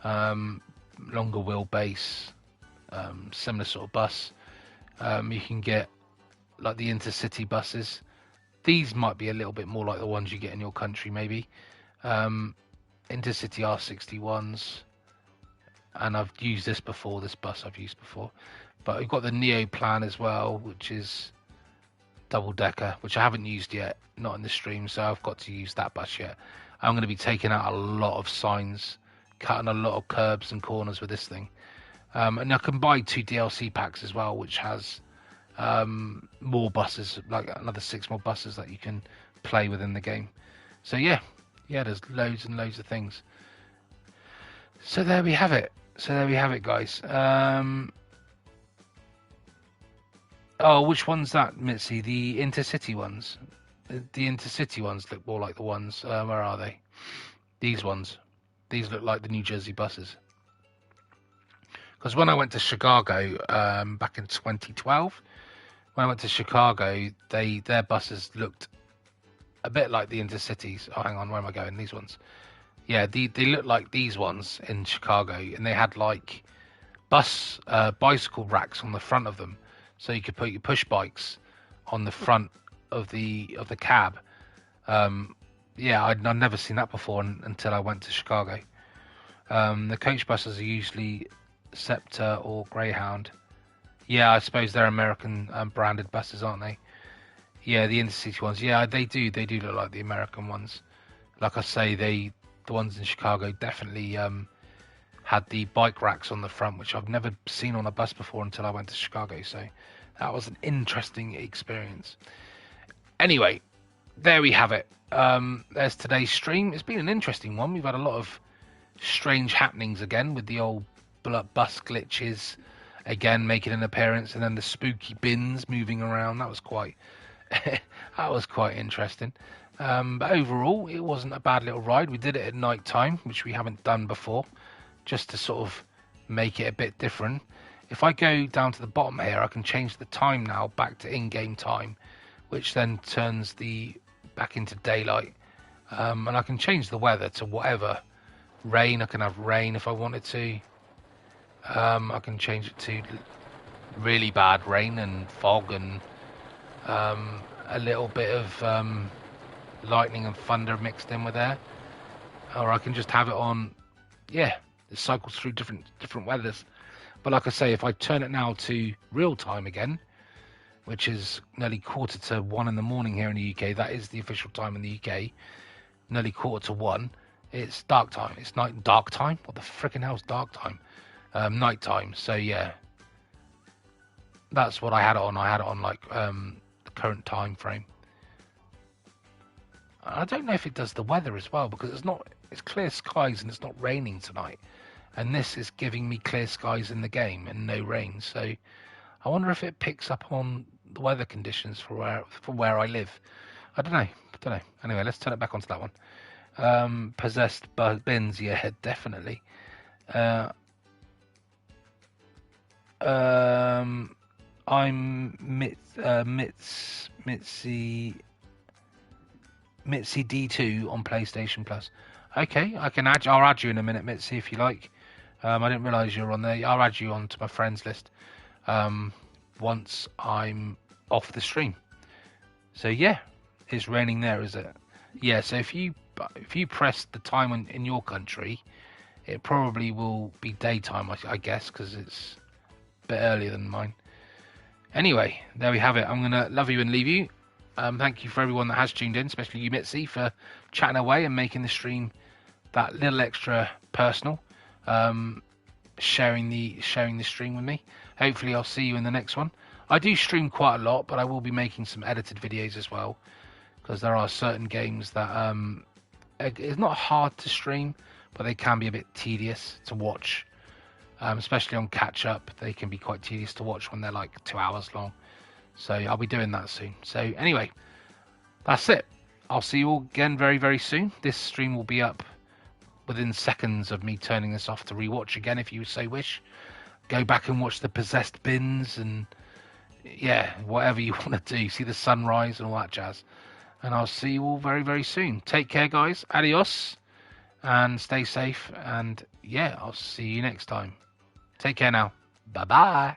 longer wheelbase, similar sort of bus. You can get like the intercity buses. These might be a little bit more like the ones you get in your country, maybe. Intercity R61s. And I've used this before, this bus I've used before. But we've got the Neo plan as well, which is double-decker, which I haven't used yet, not in the stream, so I've got to use that bus yet. I'm going to be taking out a lot of signs, cutting a lot of curbs and corners with this thing. And I can buy 2 DLC packs as well, which has more buses, like another 6 more buses that you can play within the game. So yeah, there's loads and loads of things. So there we have it. Guys. Oh, which one's that, Mitzi? The intercity ones. The intercity ones look more like the ones. Where are they? These ones. These look like the New Jersey buses. Because when I went to Chicago back in 2012, when I went to Chicago, their buses looked a bit like the intercities. Oh, hang on, where am I going? These ones. Yeah, they look like these ones in Chicago, and they had like bicycle racks on the front of them, so you could put your push bikes on the front of the cab. Yeah, I'd never seen that before until I went to Chicago. The coach buses are usually Scepter or Greyhound. Yeah, I suppose they're American branded buses, aren't they? Yeah, the intercity ones. Yeah, they do. They do look like the American ones. Like I say, the ones in Chicago definitely had the bike racks on the front, which I've never seen on a bus before until I went to Chicago. So that was an interesting experience. Anyway, there we have it. There's today's stream. It's been an interesting one. We've had a lot of strange happenings again with the old bus glitches again making an appearance, and then the spooky bins moving around. That was quite that was quite interesting. But overall, it wasn't a bad little ride. We did it at night time, which we haven't done before, just to sort of make it a bit different. If I go down to the bottom here, I can change the time now back to in-game time, which then turns the back into daylight. And I can change the weather to whatever. Rain, I can have rain if I wanted to. I can change it to really bad rain and fog and a little bit of lightning and thunder mixed in with there. Or I can just have it on, yeah, it cycles through different weathers. But like I say, if I turn it now to real time again, which is nearly 1:45 in the morning here in the UK, that is the official time in the UK, nearly 1:45, it's dark time. It's dark time? What the frickin' hell's dark time? Night time. So yeah, that's what I had it on. I had it on like the current time frame. I don't know if it does the weather as well, because it's clear skies and it's not raining tonight. And this is giving me clear skies in the game and no rain. So I wonder if it picks up on the weather conditions for where I live. I don't know. Anyway, let's turn it back onto that one. Possessed bins, yeah, definitely. I'm Mitzi D2 on PlayStation Plus. Okay, I'll add you in a minute, Mitzi, if you like. I didn't realise you were on there. I'll add you onto my friends list once I'm off the stream. So yeah, it's raining there, is it? Yeah. So if you press the time in your country, it probably will be daytime, I guess, because it's a bit earlier than mine. Anyway, there we have it. I'm gonna love you and leave you. Thank you for everyone that has tuned in, especially you, Mitzi, for chatting away and making the stream that little extra personal. Sharing the stream with me. Hopefully I'll see you in the next one. I do stream quite a lot, but I will be making some edited videos as well, because there are certain games that it's not hard to stream, but they can be a bit tedious to watch, especially on catch up. They can be quite tedious to watch when they're like 2 hours long. So I'll be doing that soon. So anyway, that's it. I'll see you all again very, very soon. This stream will be up within seconds of me turning this off to rewatch again, if you so wish. Go back and watch the possessed bins and yeah, whatever you want to do. See the sunrise and all that jazz. And I'll see you all very, very soon. Take care, guys. Adios. And stay safe. And yeah, I'll see you next time. Take care now. Bye-bye.